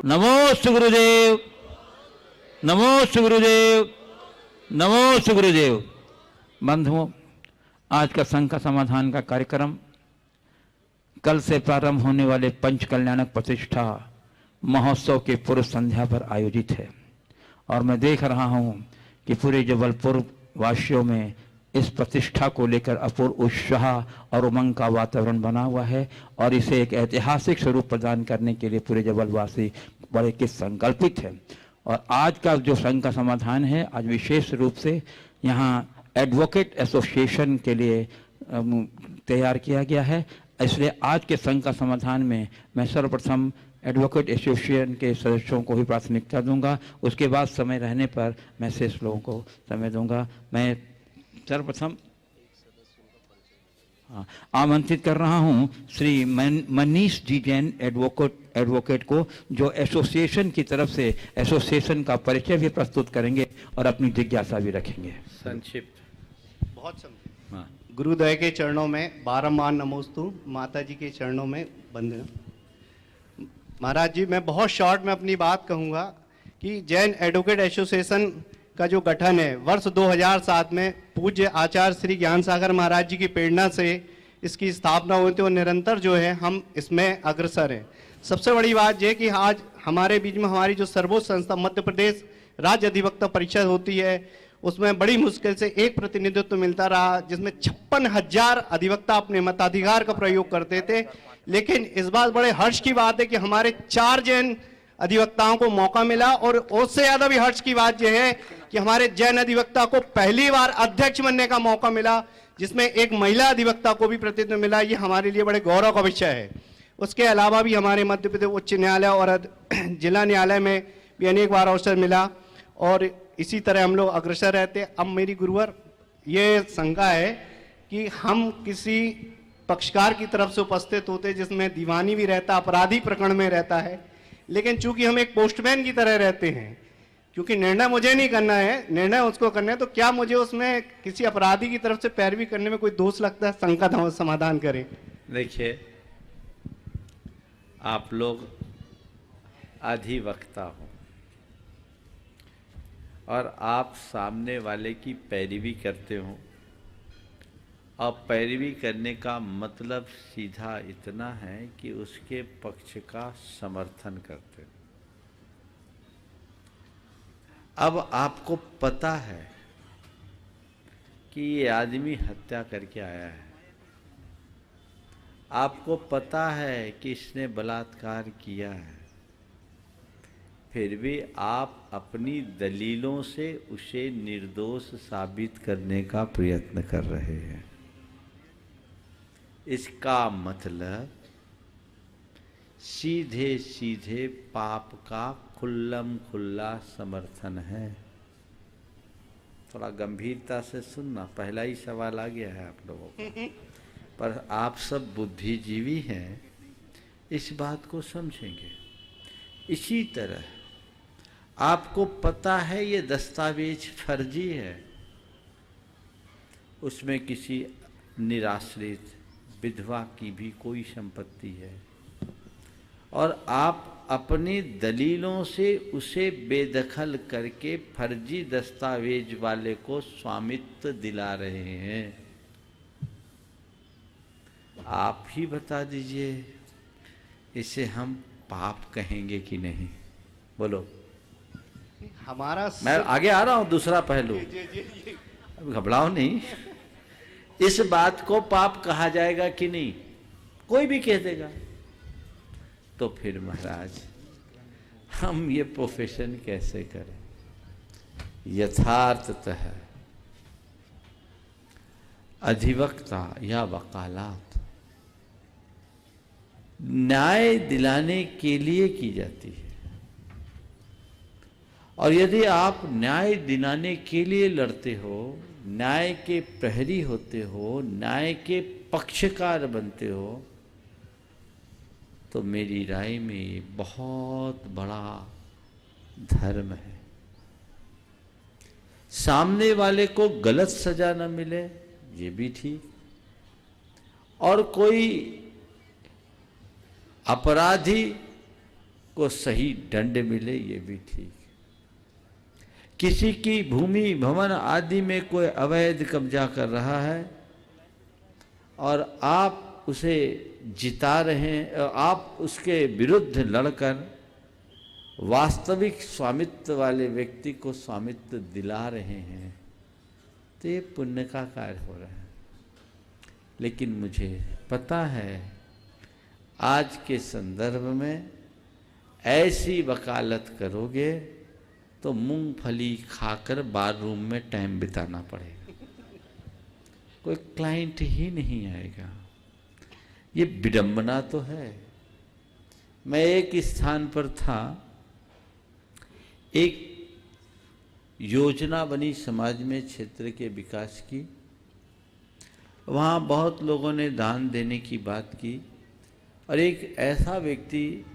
नमोस्तु गुरुदेव, नमोस्तु गुरुदेव, नमोस्तु गुरुदेव। बंधुओं, आज का संघ का समाधान का कार्यक्रम कल से प्रारंभ होने वाले पंच कल्याणक प्रतिष्ठा महोत्सव के पूर्व संध्या पर आयोजित है और मैं देख रहा हूं कि पूरे जबलपुर वासियों में इस प्रतिष्ठा को लेकर अपूर्व उत्साह और उमंग का वातावरण बना हुआ है और इसे एक ऐतिहासिक स्वरूप प्रदान करने के लिए पूरे जबलवासी बड़े के संकल्पित है। और आज का जो संघ का समाधान है, आज विशेष रूप से यहाँ एडवोकेट एसोसिएशन के लिए तैयार किया गया है। इसलिए आज के संघ का समाधान में मैं सर्वप्रथम एडवोकेट एसोसिएशन के सदस्यों को ही प्राथमिकता दूंगा, उसके बाद समय रहने पर मैं शेष लोगों को समय दूंगा। मैं सर्वप्रथम आमंत्रित कर रहा हूं श्री मनीष जी जैन एडवोकेट को, जो एसोसिएशन की तरफ से एसोसिएशन का परिचय भी प्रस्तुत करेंगे और अपनी जिज्ञासा भी रखेंगे। संक्षिप्त, बहुत संक्षिप्त। गुरुद्वय के चरणों में बारंबार नमोस्तु, माता जी के चरणों में वंदना। महाराज जी, मैं बहुत शॉर्ट में अपनी बात कहूँगा कि जैन एडवोकेट एसोसिएशन का जो गठन है वर्ष 2007 में पूज्य आचार्य श्री ज्ञान सागर महाराज जी की प्रेरणा से इसकी स्थापना हुई थी और निरंतर जो है हम इसमें अग्रसर हैं। सबसे बड़ी बात यह कि आज हमारे बीच में हमारी जो सर्वोच्च संस्था मध्य प्रदेश राज्य अधिवक्ता परिषद होती है, उसमें बड़ी मुश्किल से एक प्रतिनिधित्व मिलता रहा, जिसमें 56,000 अधिवक्ता अपने मताधिकार का प्रयोग करते थे। लेकिन इस बात बड़े हर्ष की बात है कि हमारे 4 जैन अधिवक्ताओं को मौका मिला और उससे ज्यादा भी हर्ष की बात यह है कि हमारे जैन अधिवक्ता को पहली बार अध्यक्ष बनने का मौका मिला, जिसमें एक महिला अधिवक्ता को भी प्रतिनिधित्व मिला। ये हमारे लिए बड़े गौरव का विषय है। उसके अलावा भी हमारे मध्य प्रदेश उच्च न्यायालय और जिला न्यायालय में भी अनेक बार अवसर मिला और इसी तरह हम लोग अग्रसर रहते। अब मेरी गुरुवर ये शंका है कि हम किसी पक्षकार की तरफ से उपस्थित होते जिसमें दीवानी भी रहता, अपराधी प्रकरण में रहता है, लेकिन चूंकि हम एक पोस्टमैन की तरह रहते हैं, क्योंकि निर्णय मुझे नहीं करना है, निर्णय उसको करना है, तो क्या मुझे उसमें किसी अपराधी की तरफ से पैरवी करने में कोई दोष लगता है? शंका समाधान करें। देखिए, आप लोग अधिवक्ता हो और आप सामने वाले की पैरवी करते हो और पैरवी करने का मतलब सीधा इतना है कि उसके पक्ष का समर्थन करते हो। अब आपको पता है कि ये आदमी हत्या करके आया है, आपको पता है कि इसने बलात्कार किया है, फिर भी आप अपनी दलीलों से उसे निर्दोष साबित करने का प्रयत्न कर रहे हैं। इसका मतलब सीधे सीधे पाप का खुल्लम खुल्ला समर्थन है। थोड़ा गंभीरता से सुनना, पहला ही सवाल आ गया है आप लोगों को, पर आप सब बुद्धिजीवी हैं, इस बात को समझेंगे। इसी तरह आपको पता है ये दस्तावेज फर्जी है, उसमें किसी निराश्रित विधवा की भी कोई संपत्ति है और आप अपनी दलीलों से उसे बेदखल करके फर्जी दस्तावेज वाले को स्वामित्व दिला रहे हैं। आप ही बता दीजिए, इसे हम पाप कहेंगे कि नहीं? बोलो। हमारा मैं आगे आ रहा हूं, दूसरा पहलू, घबराओ नहीं। इस बात को पाप कहा जाएगा कि नहीं? कोई भी कह देगा। तो फिर महाराज हम ये प्रोफेशन कैसे करें? यथार्थतः अधिवक्ता या वकालत न्याय दिलाने के लिए की जाती है और यदि आप न्याय दिलाने के लिए लड़ते हो, न्याय के प्रहरी होते हो, न्याय के पक्षकार बनते हो, तो मेरी राय में ये बहुत बड़ा धर्म है। सामने वाले को गलत सजा न मिले ये भी ठीक, और कोई अपराधी को सही दंड मिले, ये भी ठीक है। किसी की भूमि भवन आदि में कोई अवैध कब्जा कर रहा है और आप उसे जिता रहे हैं, आप उसके विरुद्ध लड़कर वास्तविक स्वामित्व वाले व्यक्ति को स्वामित्व दिला रहे हैं, तो ये पुण्य का कार्य हो रहा है। लेकिन मुझे पता है आज के संदर्भ में ऐसी वकालत करोगे तो मूंगफली खाकर बाथरूम में टाइम बिताना पड़ेगा, कोई क्लाइंट ही नहीं आएगा। ये विडंबना तो है। मैं एक स्थान पर था, एक योजना बनी समाज में क्षेत्र के विकास की, वहाँ बहुत लोगों ने दान देने की बात की और एक ऐसा व्यक्ति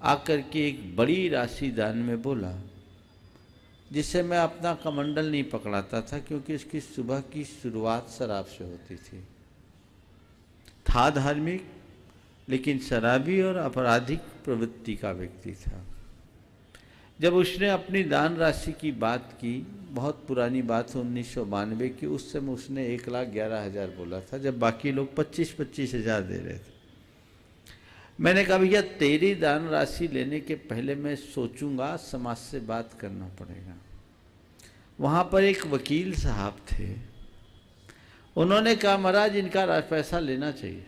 आकर के एक बड़ी राशि दान में बोला, जिससे मैं अपना कमंडल नहीं पकड़ाता था, क्योंकि उसकी सुबह की शुरुआत शराब से होती थी। था धार्मिक, लेकिन शराबी और आपराधिक प्रवृत्ति का व्यक्ति था। जब उसने अपनी दान राशि की बात की, बहुत पुरानी बात है 1992 की, उस समय उसने 1,11,000 बोला था, जब बाकी लोग 25-25 हज़ार दे रहे थे। मैंने कहा भैया तेरी दान राशि लेने के पहले मैं सोचूंगा, समाज से बात करना पड़ेगा। वहाँ पर एक वकील साहब थे, उन्होंने कहा महाराज इनका पैसा लेना चाहिए।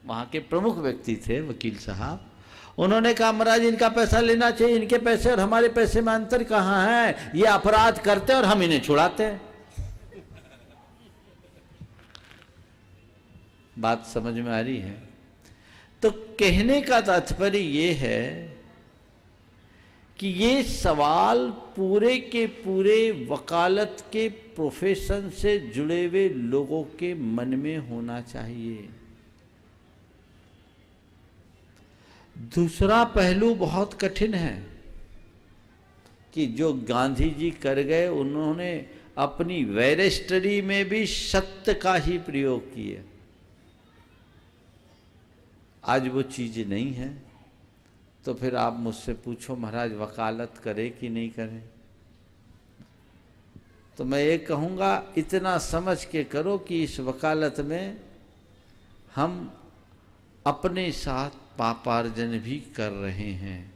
वहाँ के प्रमुख व्यक्ति थे वकील साहब, उन्होंने कहा महाराज इनका पैसा लेना चाहिए, इनके पैसे और हमारे पैसे में अंतर कहाँ है, ये अपराध करते और हम इन्हें छुड़ाते हैं। बात समझ में आ रही है? तो कहने का तात्पर्य ये है कि ये सवाल पूरे के पूरे वकालत के प्रोफेशन से जुड़े हुए लोगों के मन में होना चाहिए। दूसरा पहलू बहुत कठिन है कि जो गांधी जी कर गए, उन्होंने अपनी बैरिस्टरी में भी सत्य का ही प्रयोग किया। आज वो चीज़ नहीं है, तो फिर आप मुझसे पूछो महाराज वकालत करे कि नहीं करे, तो मैं ये कहूँगा इतना समझ के करो कि इस वकालत में हम अपने साथ पापार्जन भी कर रहे हैं,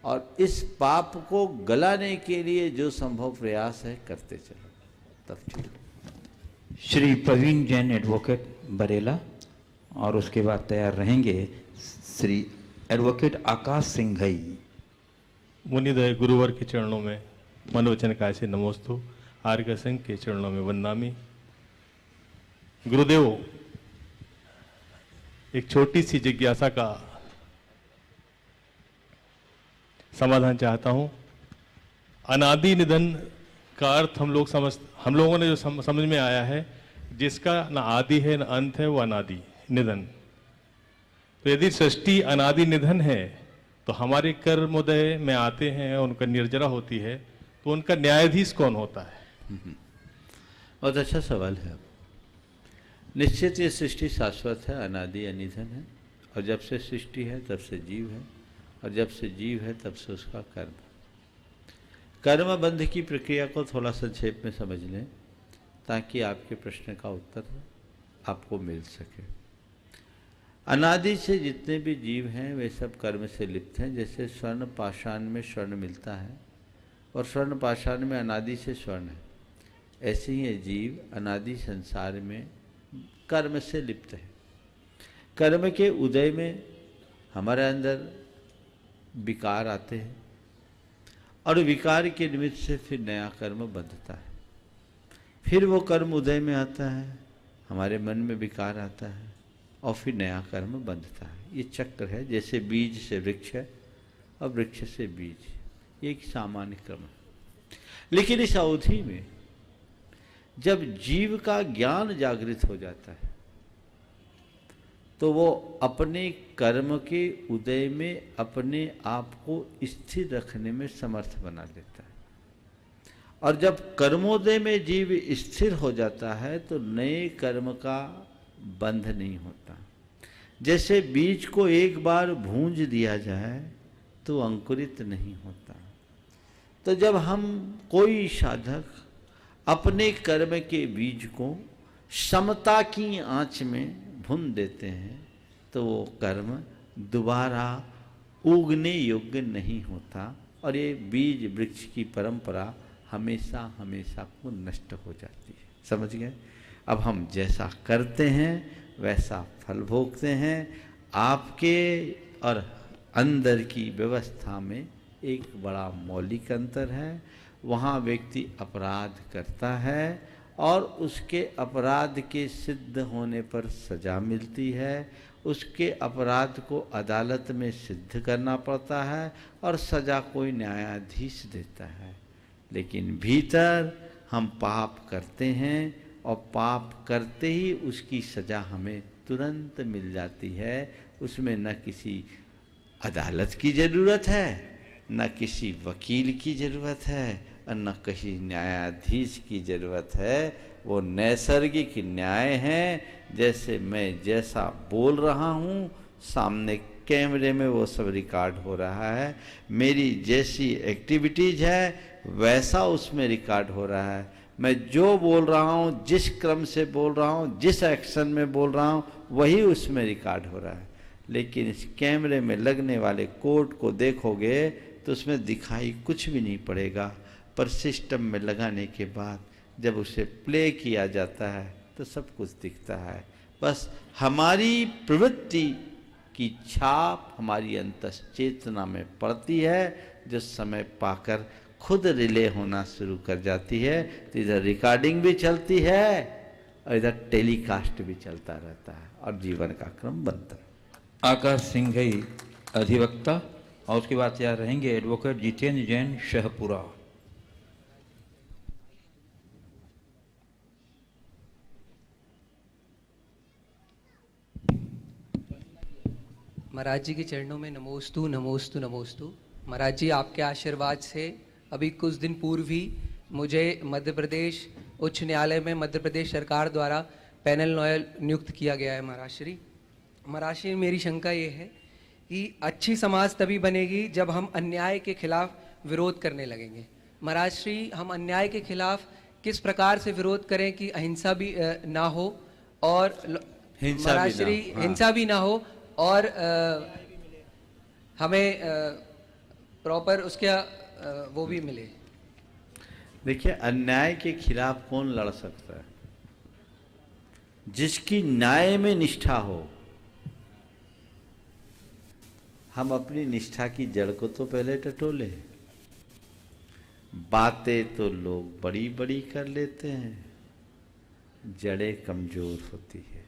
और इस पाप को गलाने के लिए जो संभव प्रयास है करते चलो, तब ठीक। श्री प्रवीण जैन एडवोकेट बरेला, और उसके बाद तैयार रहेंगे श्री एडवोकेट आकाश सिंघई। मुनिदय गुरुवर के चरणों में मनोवचन काय से नमोस्तु, आर्य संघ के चरणों में वंदनामि। गुरुदेव, एक छोटी सी जिज्ञासा का समाधान चाहता हूं। अनादि निधन का अर्थ हम लोगों ने जो समझ में आया है, जिसका ना आदि है ना अंत है, वो अनादि निधन। तो यदि सृष्टि अनादि निधन है, तो हमारे कर्मोदय में आते हैं, उनका निर्जरा होती है, तो उनका न्यायाधीश कौन होता है? बहुत अच्छा सवाल है। निश्चित ये सृष्टि शाश्वत है, अनादि अनिधन है, और जब से सृष्टि है तब से जीव है, और जब से जीव है तब से उसका कर्म। कर्म बंध की प्रक्रिया को थोड़ा संक्षेप में समझ लें, ताकि आपके प्रश्न का उत्तर आपको मिल सके। अनादि से जितने भी जीव हैं वे सब कर्म से लिप्त हैं। जैसे स्वर्ण पाषाण में स्वर्ण मिलता है और स्वर्ण पाषाण में अनादि से स्वर्ण है, ऐसे ही ये जीव अनादि संसार में कर्म से लिप्त है। कर्म के उदय में हमारे अंदर विकार आते हैं, और विकार के निमित्त से फिर नया कर्म बंधता है। फिर वो कर्म उदय में आता है, हमारे मन में विकार आता है, और फिर नया कर्म बंधता है। ये चक्र है, जैसे बीज से वृक्ष है और वृक्ष से बीज, ये एक सामान्य क्रम है। लेकिन इस अवधि में जब जीव का ज्ञान जागृत हो जाता है, तो वो अपने कर्म के उदय में अपने आप को स्थिर रखने में समर्थ बना लेता है। और जब कर्मोदय में जीव स्थिर हो जाता है, तो नए कर्म का बंध नहीं होता। जैसे बीज को एक बार भूंज दिया जाए तो अंकुरित नहीं होता। तो जब हम कोई साधक अपने कर्म के बीज को समता की आंच में भून देते हैं तो वो कर्म दोबारा उगने योग्य नहीं होता और ये बीज वृक्ष की परंपरा हमेशा हमेशा को नष्ट हो जाती है। समझ गए? अब हम जैसा करते हैं वैसा फल भोगते हैं। आपके और अंदर की व्यवस्था में एक बड़ा मौलिक अंतर है। वहाँ व्यक्ति अपराध करता है और उसके अपराध के सिद्ध होने पर सजा मिलती है। उसके अपराध को अदालत में सिद्ध करना पड़ता है और सजा कोई न्यायाधीश देता है। लेकिन भीतर हम पाप करते हैं और पाप करते ही उसकी सजा हमें तुरंत मिल जाती है। उसमें न किसी अदालत की ज़रूरत है, न किसी वकील की ज़रूरत है और न किसी न्यायाधीश की ज़रूरत है। वो नैसर्गिक न्याय है। जैसे मैं जैसा बोल रहा हूँ सामने कैमरे में वो सब रिकॉर्ड हो रहा है। मेरी जैसी एक्टिविटीज़ है वैसा उसमें रिकॉर्ड हो रहा है। मैं जो बोल रहा हूँ, जिस क्रम से बोल रहा हूँ, जिस एक्शन में बोल रहा हूँ, वही उसमें रिकॉर्ड हो रहा है। लेकिन इस कैमरे में लगने वाले कोड को देखोगे तो उसमें दिखाई कुछ भी नहीं पड़ेगा, पर सिस्टम में लगाने के बाद जब उसे प्ले किया जाता है तो सब कुछ दिखता है। बस हमारी प्रवृत्ति की छाप हमारी अंतश्चेतना में पड़ती है, जो समय पाकर खुद रिले होना शुरू कर जाती है। तो इधर रिकॉर्डिंग भी चलती है और इधर टेलीकास्ट भी चलता रहता है और जीवन का क्रम बनता है। आकाश सिंह घई अधिवक्ता और उसके बाद तैयार रहेंगे एडवोकेट जितेंद्र जैन शहपुरा। महाराज जी के चरणों में नमोस्तु नमोस्तु नमोस्तु। महाराज जी आपके आशीर्वाद से अभी कुछ दिन पूर्व ही मुझे मध्य प्रदेश उच्च न्यायालय में मध्य प्रदेश सरकार द्वारा पैनल लॉयर नियुक्त किया गया है। महाराज श्री मेरी शंका ये है कि अच्छी समाज तभी बनेगी जब हम अन्याय के खिलाफ विरोध करने लगेंगे। महाराज श्री, हम अन्याय के खिलाफ किस प्रकार से विरोध करें कि अहिंसा भी ना हो और महाराज श्री हिंसा भी ना हो और हमें प्रॉपर उसका वो भी मिले। देखिए, अन्याय के खिलाफ कौन लड़ सकता है? जिसकी न्याय में निष्ठा हो। हम अपनी निष्ठा की जड़ को तो पहले टटोले। बातें तो लोग बड़ी बड़ी कर लेते हैं, जड़ें कमजोर होती है।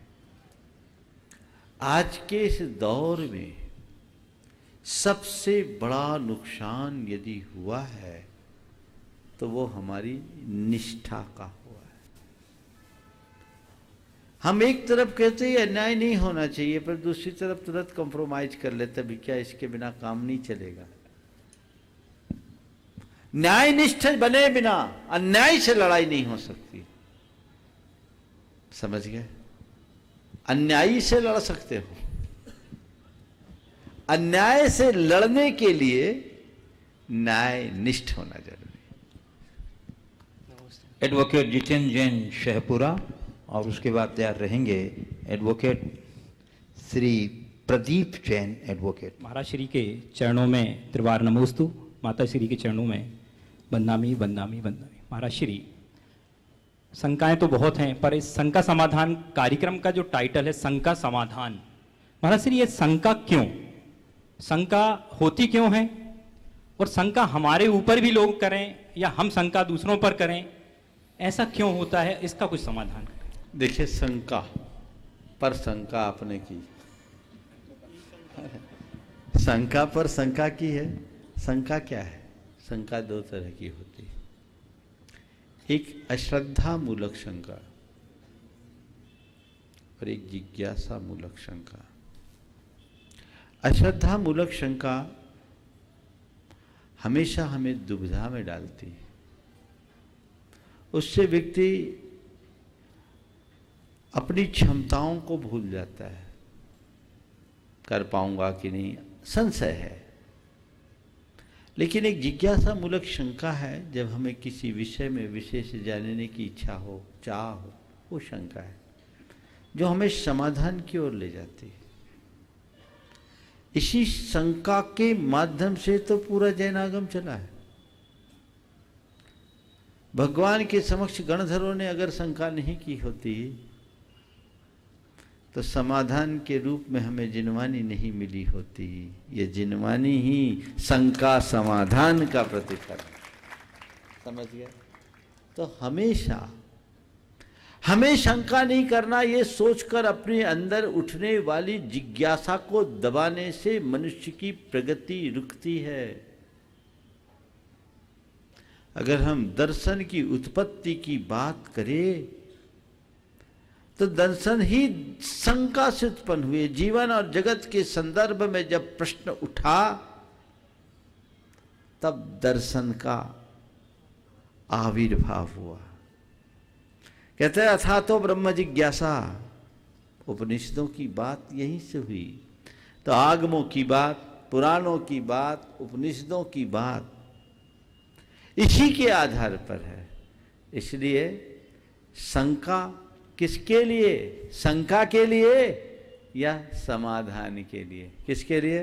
आज के इस दौर में सबसे बड़ा नुकसान यदि हुआ है तो वो हमारी निष्ठा का हुआ है। हम एक तरफ कहते हैं अन्याय नहीं होना चाहिए, पर दूसरी तरफ तुरंत कॉम्प्रोमाइज कर लेते भी, क्या इसके बिना काम नहीं चलेगा। न्याय निष्ठ बने बिना अन्याय से लड़ाई नहीं हो सकती। समझ गए? अन्यायी से लड़ सकते हो, अन्याय से लड़ने के लिए न्याय निष्ठ होना जरूरी है। एडवोकेट जितेंद्र जैन शहपुरा और उसके बाद तैयार रहेंगे एडवोकेट श्री प्रदीप जैन एडवोकेट। महाराज श्री के चरणों में त्रिवार नमोस्तु। माता श्री के चरणों में बंदामी बंदामी बंदामी। महाराज श्री, शंकाएं तो बहुत हैं, पर इस शंका समाधान कार्यक्रम का जो टाइटल है शंका समाधान, महाराज श्री ये शंका क्यों, शंका होती क्यों है और शंका हमारे ऊपर भी लोग करें या हम शंका दूसरों पर करें, ऐसा क्यों होता है? इसका कुछ समाधान करें। देखिए, शंका पर शंका आपने की, शंका पर शंका की है। शंका क्या है? शंका दो तरह की होती है। एक अश्रद्धा मूलक शंका और एक जिज्ञासा मूलक शंका। अश्रद्धा मूलक शंका हमेशा हमें दुविधा में डालती है। उससे व्यक्ति अपनी क्षमताओं को भूल जाता है, कर पाऊंगा कि नहीं, संशय है। लेकिन एक जिज्ञासा मूलक शंका है, जब हमें किसी विषय में विशेष जानने की इच्छा हो, चाह हो, वो शंका है जो हमें समाधान की ओर ले जाती है। इसी शंका के माध्यम से तो पूरा जैनागम चला है। भगवान के समक्ष गणधरों ने अगर शंका नहीं की होती तो समाधान के रूप में हमें जिनवानी नहीं मिली होती। ये जिनवानी ही शंका समाधान का प्रतिफल है, समझ गए? तो हमेशा हमें शंका नहीं करना, ये सोचकर अपने अंदर उठने वाली जिज्ञासा को दबाने से मनुष्य की प्रगति रुकती है। अगर हम दर्शन की उत्पत्ति की बात करें तो दर्शन ही शंका से उत्पन्न हुए। जीवन और जगत के संदर्भ में जब प्रश्न उठा तब दर्शन का आविर्भाव हुआ। कहते हैं अथा तो ब्रह्म जिज्ञासा, उपनिषदों की बात यहीं से हुई। तो आगमों की बात, पुराणों की बात, उपनिषदों की बात इसी के आधार पर है। इसलिए शंका किसके लिए? शंका के लिए या समाधान के लिए? किसके लिए?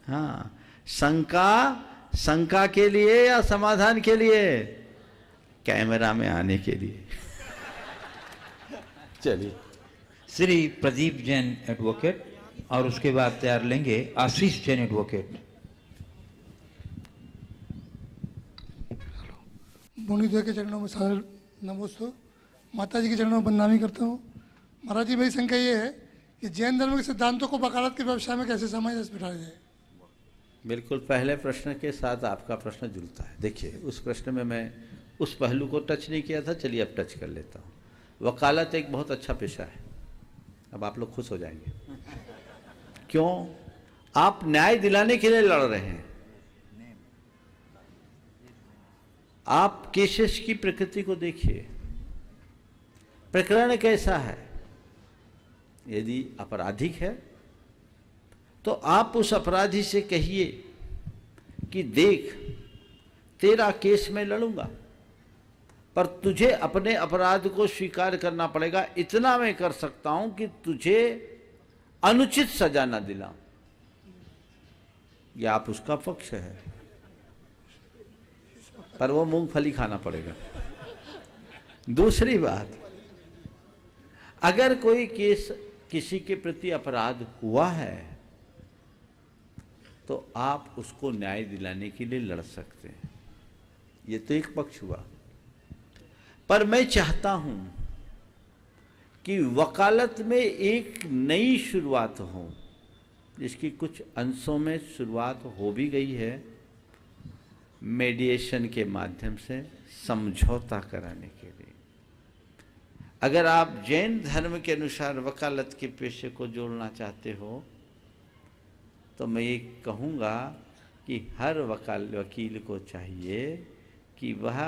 हाँ, शंका के लिए या समाधान के लिए? कैमरा में आने के लिए। चलिए, श्री प्रदीप जैन एडवोकेट और उसके बाद तैयार लेंगे आशीष जैन एडवोकेट। मुनिदेव के चरणों में सादर नमोस्तु। माता जी के चरणों में बंदनामी करता हूँ। महाराज जी, मेरी शंका ये है कि जैन धर्म के सिद्धांतों को वकालत के व्यवसाय में कैसे सामंजस्य बिठाया जाए? बिल्कुल पहले प्रश्न के साथ आपका प्रश्न जुड़ता है। देखिए, उस प्रश्न में मैं उस पहलू को टच नहीं किया था, चलिए अब टच कर लेता हूँ। वकालत एक बहुत अच्छा पेशा है। अब आप लोग खुश हो जाएंगे। क्यों? आप न्याय दिलाने के लिए लड़ रहे हैं। आप केसेस की प्रकृति को देखिए। प्रकरण कैसा है? यदि आपराधिक है तो आप उस अपराधी से कहिए कि देख, तेरा केस मैं लड़ूंगा, पर तुझे अपने अपराध को स्वीकार करना पड़ेगा। इतना मैं कर सकता हूं कि तुझे अनुचित सजा न दिलाऊं। यह आप उसका पक्ष है, पर वो मूंगफली खाना पड़ेगा। दूसरी बात, अगर कोई केस किसी के प्रति अपराध हुआ है तो आप उसको न्याय दिलाने के लिए लड़ सकते हैं। ये तो एक पक्ष हुआ। पर मैं चाहता हूं कि वकालत में एक नई शुरुआत हो, जिसकी कुछ अंशों में शुरुआत हो भी गई है, मेडिएशन के माध्यम से समझौता कराने के लिए। अगर आप जैन धर्म के अनुसार वकालत के पेशे को जोड़ना चाहते हो तो मैं ये कहूँगा कि हर वकील को चाहिए कि वह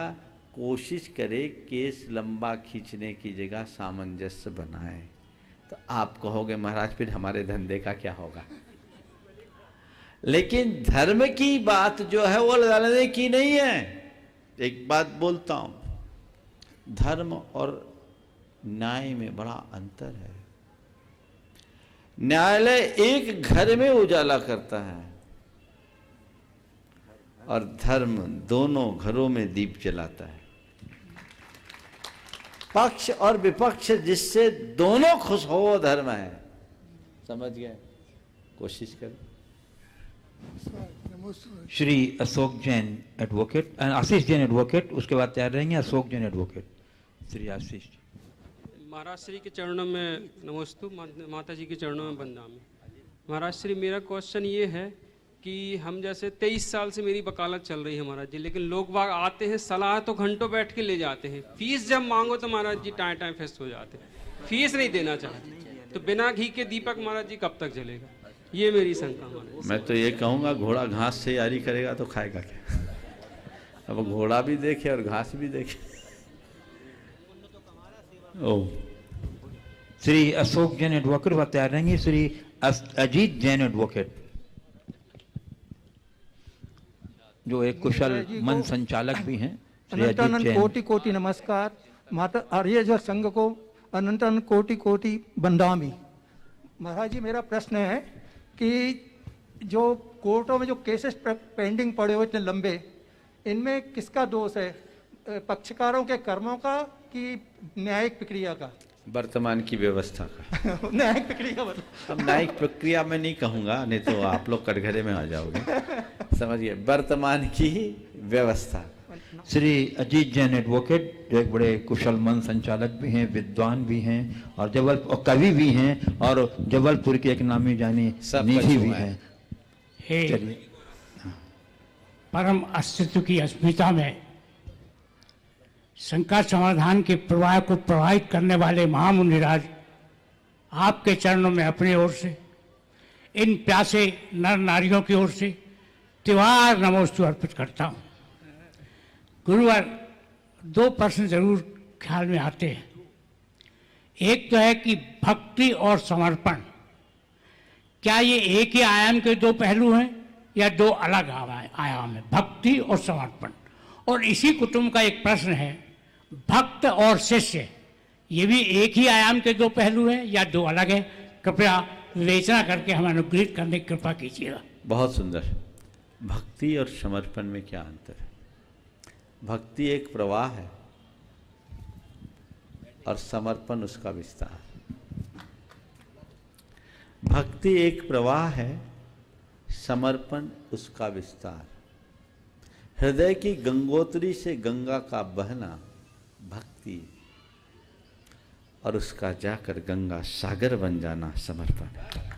कोशिश करे केस लंबा खींचने की जगह सामंजस्य बनाए। तो आप कहोगे महाराज फिर हमारे धंधे का क्या होगा? लेकिन धर्म की बात जो है वो लड़ने की नहीं है। एक बात बोलता हूं, धर्म और न्याय में बड़ा अंतर है। न्यायालय एक घर में उजाला करता है और धर्म दोनों घरों में दीप जलाता है। पक्ष और विपक्ष जिससे दोनों खुश हो वो धर्म है। समझ गए? कोशिश करें। श्री अशोक जैन एडवोकेट, आशीष जैन एडवोकेट, उसके बाद तैयार रहेंगे अशोक जैन एडवोकेट। श्री आशीष। महाराज श्री के चरणों में नमोस्तु, माता जी के चरणों में बंदनामी। महाराज श्री, मेरा क्वेश्चन ये है कि हम जैसे 23 साल से मेरी वकालत चल रही है महाराज जी, लेकिन लोग बाग आते हैं, सलाह तो घंटों बैठ के ले जाते हैं, फीस जब मांगो तो महाराज जी टाइम टाइम फेस्ट हो जाते हैं, फीस नहीं देना चाहते। तो बिना घी के दीपक महाराज जी कब तक जलेगा? ये मेरी शंका महाराज। मैं तो ये कहूँगा, घोड़ा घास से यारी करेगा तो खाएगा क्या? अब घोड़ा भी देखे और घास भी देखे। ओ, श्री अशोक जैन एडवोकेट, वह तैयार रहेंगे श्री अजीत जैन एडवोकेट, जो एक कुशल मंच संचालक भी हैं। श्री अनंत अजीत अनंत जैन। कोटि कोटि नमस्कार। माता आर्य संघ को अनंत अनंत कोटि कोटि बंदामी। महाराज जी, मेरा प्रश्न है कि जो कोर्टों में जो केसेस पेंडिंग पड़े हुए इतने लंबे, इनमें किसका दोष है? पक्षकारों के कर्मों का कि न्यायिक प्रक्रिया का? वर्तमान की व्यवस्था का। न्यायिक प्रक्रिया मतलब? अब न्यायिक प्रक्रिया में नहीं कहूँगा, नहीं तो आप लोग कटघरे में आ जाओगे। समझिए, वर्तमान की व्यवस्था। श्री अजीत जैन एडवोकेट, जो एक बड़े कुशल मंच संचालक भी हैं, विद्वान भी हैं और और कवि भी हैं और जबलपुर के एक नामी जानी निधि भी हैं। चलिए। परम अस्तित्व की अस्मिता में शंका समाधान के प्रवाह को प्रभावित करने वाले महामुनिराज, आपके चरणों में अपनी ओर से, इन प्यासे नर नारियों की ओर से त्योहार नमोस्तु अर्पित करता हूँ। गुरुवर, 2 प्रश्न जरूर ख्याल में आते हैं। एक तो है कि भक्ति और समर्पण, क्या ये एक ही आयाम के 2 पहलू हैं या 2 अलग आयाम है? भक्ति और समर्पण। और इसी कुटुंब का एक प्रश्न है, भक्त और शिष्य, ये भी एक ही आयाम के 2 पहलू हैं या 2 अलग है? कृपया विवेचना करके हमें अनुग्रहित करने की कृपा कीजिएगा। बहुत सुंदर। भक्ति और समर्पण में क्या अंतर है? भक्ति एक प्रवाह है और समर्पण उसका विस्तार। भक्ति एक प्रवाह है, समर्पण उसका विस्तार। हृदय की गंगोत्री से गंगा का बहना भक्ति, और उसका जाकर गंगा सागर बन जाना समर्पण है।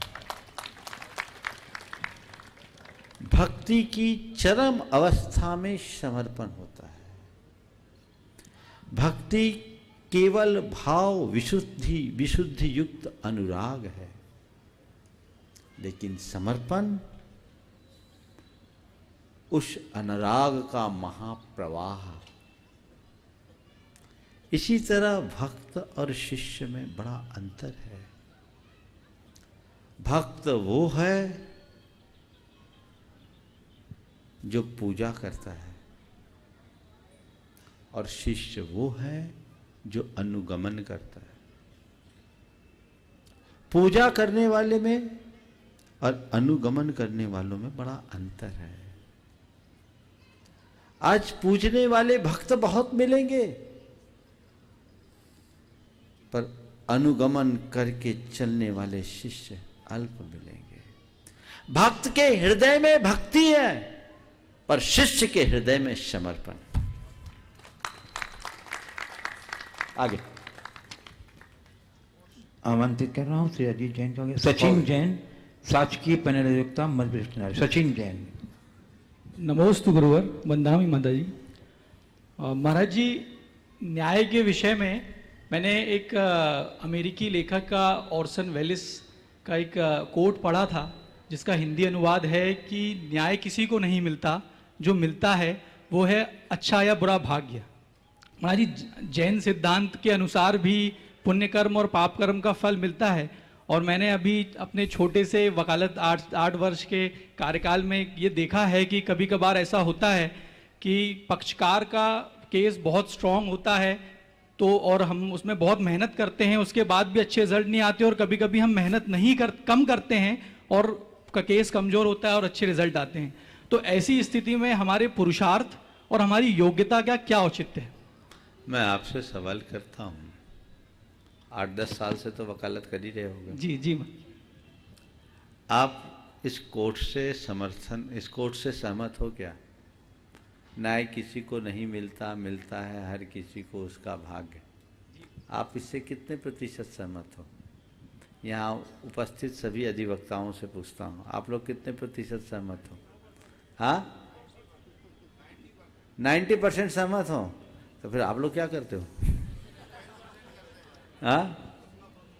भक्ति की चरम अवस्था में समर्पण होता है। भक्ति केवल भाव विशुद्धि युक्त अनुराग है, लेकिन समर्पण उस अनुराग का महाप्रवाह। इसी तरह भक्त और शिष्य में बड़ा अंतर है। भक्त वो है जो पूजा करता है, और शिष्य वो है जो अनुगमन करता है। पूजा करने वाले में और अनुगमन करने वालों में बड़ा अंतर है। आज पूजने वाले भक्त बहुत मिलेंगे, पर अनुगमन करके चलने वाले शिष्य अल्प मिलेंगे। भक्त के हृदय में भक्ति है, पर शिष्य के हृदय में समर्पण। आगे आमंत्रित कर रहा हूँ श्री अजीत जैन का। सचिन जैन, शासकीय पैनल अधिवक्ता मध्य प्रदेश न्यायालय। सचिन जैन। नमोस्तु गुरुवर, वंदामी माता जी। महाराज जी, न्याय के विषय में मैंने एक अमेरिकी लेखक का ऑर्सन वेलिस का एक कोट पढ़ा था, जिसका हिंदी अनुवाद है कि न्याय किसी को नहीं मिलता, जो मिलता है वो है अच्छा या बुरा भाग्य। महाराज जी, जैन सिद्धांत के अनुसार भी पुण्य कर्म और पाप कर्म का फल मिलता है। और मैंने अभी अपने छोटे से वकालत 8 वर्ष के कार्यकाल में ये देखा है कि कभी कभार ऐसा होता है कि पक्षकार का केस बहुत स्ट्रांग होता है, तो और हम उसमें बहुत मेहनत करते हैं, उसके बाद भी अच्छे रिजल्ट नहीं आते, और कभी कभी हम मेहनत कम करते हैं और का केस कमज़ोर होता है और अच्छे रिजल्ट आते हैं। तो ऐसी स्थिति में हमारे पुरुषार्थ और हमारी योग्यता का क्या औचित्य है? मैं आपसे सवाल करता हूँ, 8-10 साल से तो वकालत कर ही रहे होंगे। जी जी। आप इस कोर्ट से सहमत हो क्या? न्याय किसी को नहीं मिलता, मिलता है हर किसी को उसका भाग्य। आप इससे कितने प्रतिशत सहमत हो? यहाँ उपस्थित सभी अधिवक्ताओं से पूछता हूँ, आप लोग कितने प्रतिशत सहमत हो? हाँ, 90% सहमत हो? तो फिर आप लोग क्या करते हो? हाँ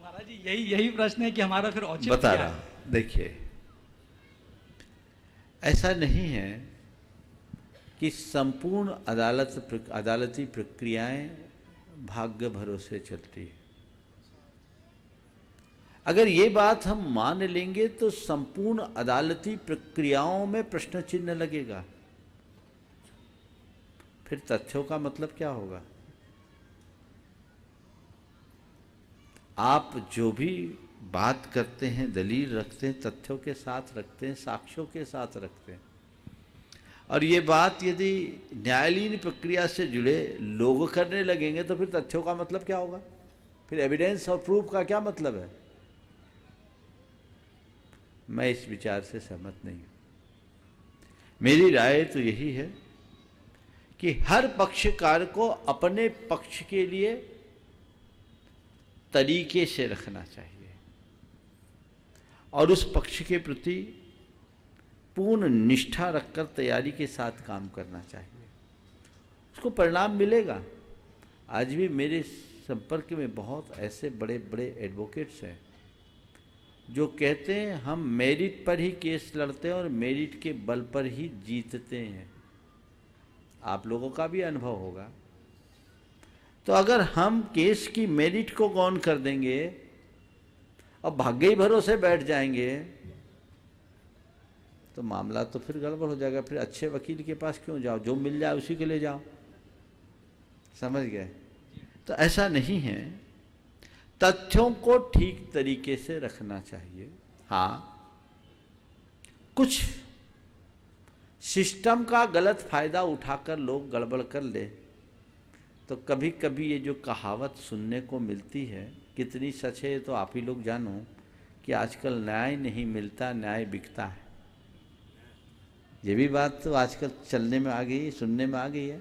महाराज जी, यही प्रश्न है कि हमारा फिर औचित्य बता क्या रहा है? हूं। देखिए, ऐसा नहीं है कि संपूर्ण अदालती प्रक्रियाएं भाग्य भरोसे चलती है। अगर ये बात हम मान लेंगे तो संपूर्ण अदालती प्रक्रियाओं में प्रश्न चिन्ह लगेगा। फिर तथ्यों का मतलब क्या होगा? आप जो भी बात करते हैं, दलील रखते हैं, तथ्यों के साथ रखते हैं, साक्ष्यों के साथ रखते हैं। और ये बात यदि न्यायालयीन प्रक्रिया से जुड़े लोग करने लगेंगे तो फिर तथ्यों का मतलब क्या होगा? फिर एविडेंस और प्रूफ का क्या मतलब है? मैं इस विचार से सहमत नहीं हूं। मेरी राय तो यही है कि हर पक्षकार को अपने पक्ष के लिए तरीके से रखना चाहिए और उस पक्ष के प्रति पूर्ण निष्ठा रखकर तैयारी के साथ काम करना चाहिए। उसको परिणाम मिलेगा। आज भी मेरे संपर्क में बहुत ऐसे बड़े बड़े एडवोकेट्स हैं जो कहते हैं हम मेरिट पर ही केस लड़ते हैं और मेरिट के बल पर ही जीतते हैं। आप लोगों का भी अनुभव होगा। तो अगर हम केस की मेरिट को गौन कर देंगे और भाग्य ही भरोसे बैठ जाएंगे तो मामला तो फिर गड़बड़ हो जाएगा। फिर अच्छे वकील के पास क्यों जाओ? जो मिल जाए उसी के लिए जाओ। समझ गए? तो ऐसा नहीं है। तथ्यों को ठीक तरीके से रखना चाहिए। हाँ, कुछ सिस्टम का गलत फायदा उठाकर लोग गड़बड़ कर ले तो कभी कभी ये जो कहावत सुनने को मिलती है, कितनी सच है तो आप ही लोग जानो, कि आजकल न्याय नहीं मिलता, न्याय बिकता है। ये भी बात तो आजकल चलने में आ गई, सुनने में आ गई है।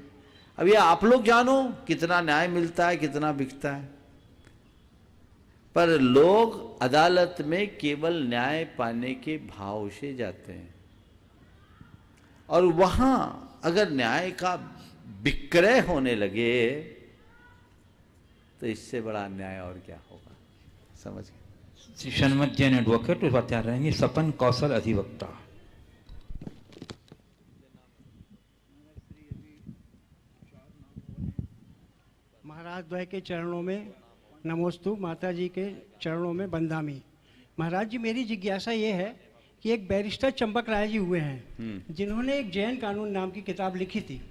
अब ये आप लोग जानो कितना न्याय मिलता है, कितना बिकता है। पर लोग अदालत में केवल न्याय पाने के भाव से जाते हैं और वहां अगर न्याय का विक्रय होने लगे तो इससे बड़ा अन्याय और क्या होगा? समझ गए? श्री शनमत जैन एडवोकेट, उस बात तैयार रहेंगे सपन कौशल अधिवक्ता। महाराज द्वय के चरणों में नमोस्तु, माता जी के चरणों में बंदामी। महाराज जी, मेरी जिज्ञासा ये है कि एक बैरिस्टर चंपक राय जी हुए हैं जिन्होंने एक जैन कानून नाम की किताब लिखी थी,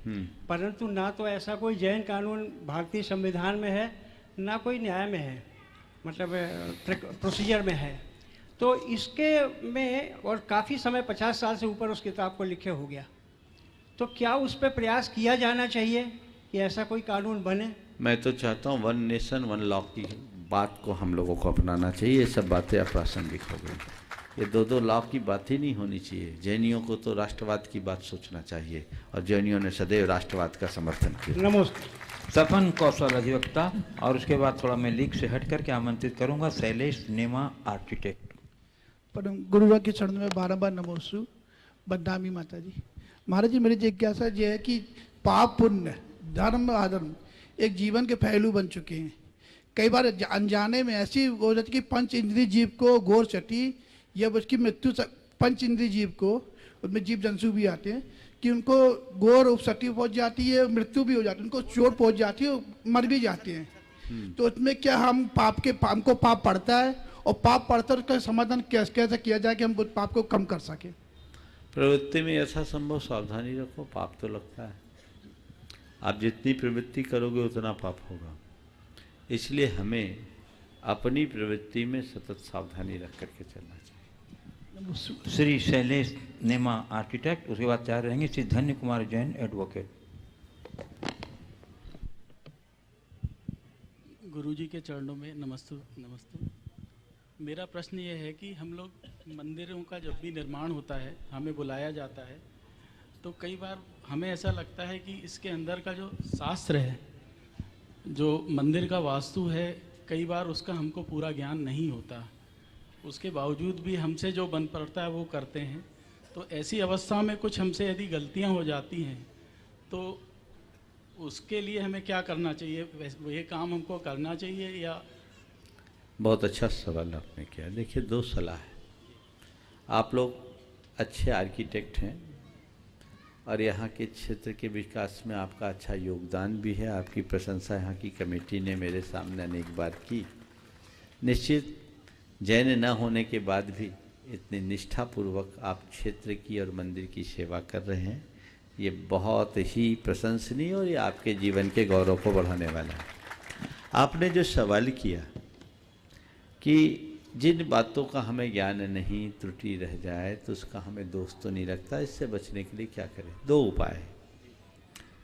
परंतु ना तो ऐसा कोई जैन कानून भारतीय संविधान में है ना कोई न्याय में है, मतलब प्रोसीजर में है। तो इसके में और काफ़ी समय 50 साल से ऊपर उस किताब को लिखे हो गया, तो क्या उस पर प्रयास किया जाना चाहिए कि ऐसा कोई कानून बने? मैं तो चाहता हूँ वन नेशन वन लॉ की बात को हम लोगों को अपनाना चाहिए। ये सब बातें अप्रासंगिक हो गई। ये दो लॉ की बात ही नहीं होनी चाहिए। जैनियों को तो राष्ट्रवाद की बात सोचना चाहिए और जैनियों ने सदैव राष्ट्रवाद का समर्थन किया। नमस्ते। सपन कौशल अधिवक्ता। और उसके बाद थोड़ा मैं लीक से हट करके आमंत्रित करूंगा शैलेश नेमा आर्किटेक्ट। परम गुरुवर के चरणों में बारंबार नमोस्तु, बदनामी माता जी। महाराज जी, मेरी जिज्ञासा ये है कि पाप पुण्य धर्म अधर्म एक जीवन के पहलू बन चुके हैं। कई बार अनजाने में ऐसी हो जाती कि पंच इंद्रिय जीव को गोर चटी या उसकी मृत्यु, पंच इंद्रिय जीव को, उसमें जीव जंतु भी आते हैं, कि उनको गोर सटी पहुंच जाती है, मृत्यु भी हो जाती है, उनको चोट पहुंच जाती है, मर भी जाते हैं। तो उसमें क्या हम हमको पाप पड़ता है और पाप पड़ता है उसका समाधान कैसे किया जाए कि हम पाप को कम कर सकें? प्रवृत्ति में यथासंभव सावधानी रखो। पाप तो लगता है, आप जितनी प्रवृत्ति करोगे उतना पाप होगा। इसलिए हमें अपनी प्रवृत्ति में सतत सावधानी रख करके चलना चाहिए। श्री शैलेश नेमा आर्किटेक्ट। उसके बाद तैयार रहेंगे श्री धन्य कुमार जैन एडवोकेट। गुरुजी के चरणों में नमस्तु। मेरा प्रश्न ये है कि हम लोग मंदिरों का जब भी निर्माण होता है, हमें बुलाया जाता है, तो कई बार हमें ऐसा लगता है कि इसके अंदर का जो शास्त्र है, जो मंदिर का वास्तु है, कई बार उसका हमको पूरा ज्ञान नहीं होता। उसके बावजूद भी हमसे जो बन पड़ता है वो करते हैं। तो ऐसी अवस्था में कुछ हमसे यदि गलतियां हो जाती हैं तो उसके लिए हमें क्या करना चाहिए? ये काम हमको करना चाहिए या? बहुत अच्छा सवाल आपने किया। देखिए, दो सलाह है। आप लोग अच्छे आर्किटेक्ट हैं और यहाँ के क्षेत्र के विकास में आपका अच्छा योगदान भी है। आपकी प्रशंसा यहाँ की कमेटी ने मेरे सामने अनेक बार की। निश्चित जैन न होने के बाद भी इतनी निष्ठापूर्वक आप क्षेत्र की और मंदिर की सेवा कर रहे हैं, ये बहुत ही प्रशंसनीय और ये आपके जीवन के गौरव को बढ़ाने वाला है। आपने जो सवाल किया कि जिन बातों का हमें ज्ञान नहीं, त्रुटि रह जाए तो उसका हमें दोष तो नहीं लगता, इससे बचने के लिए क्या करें? 2 उपाय है।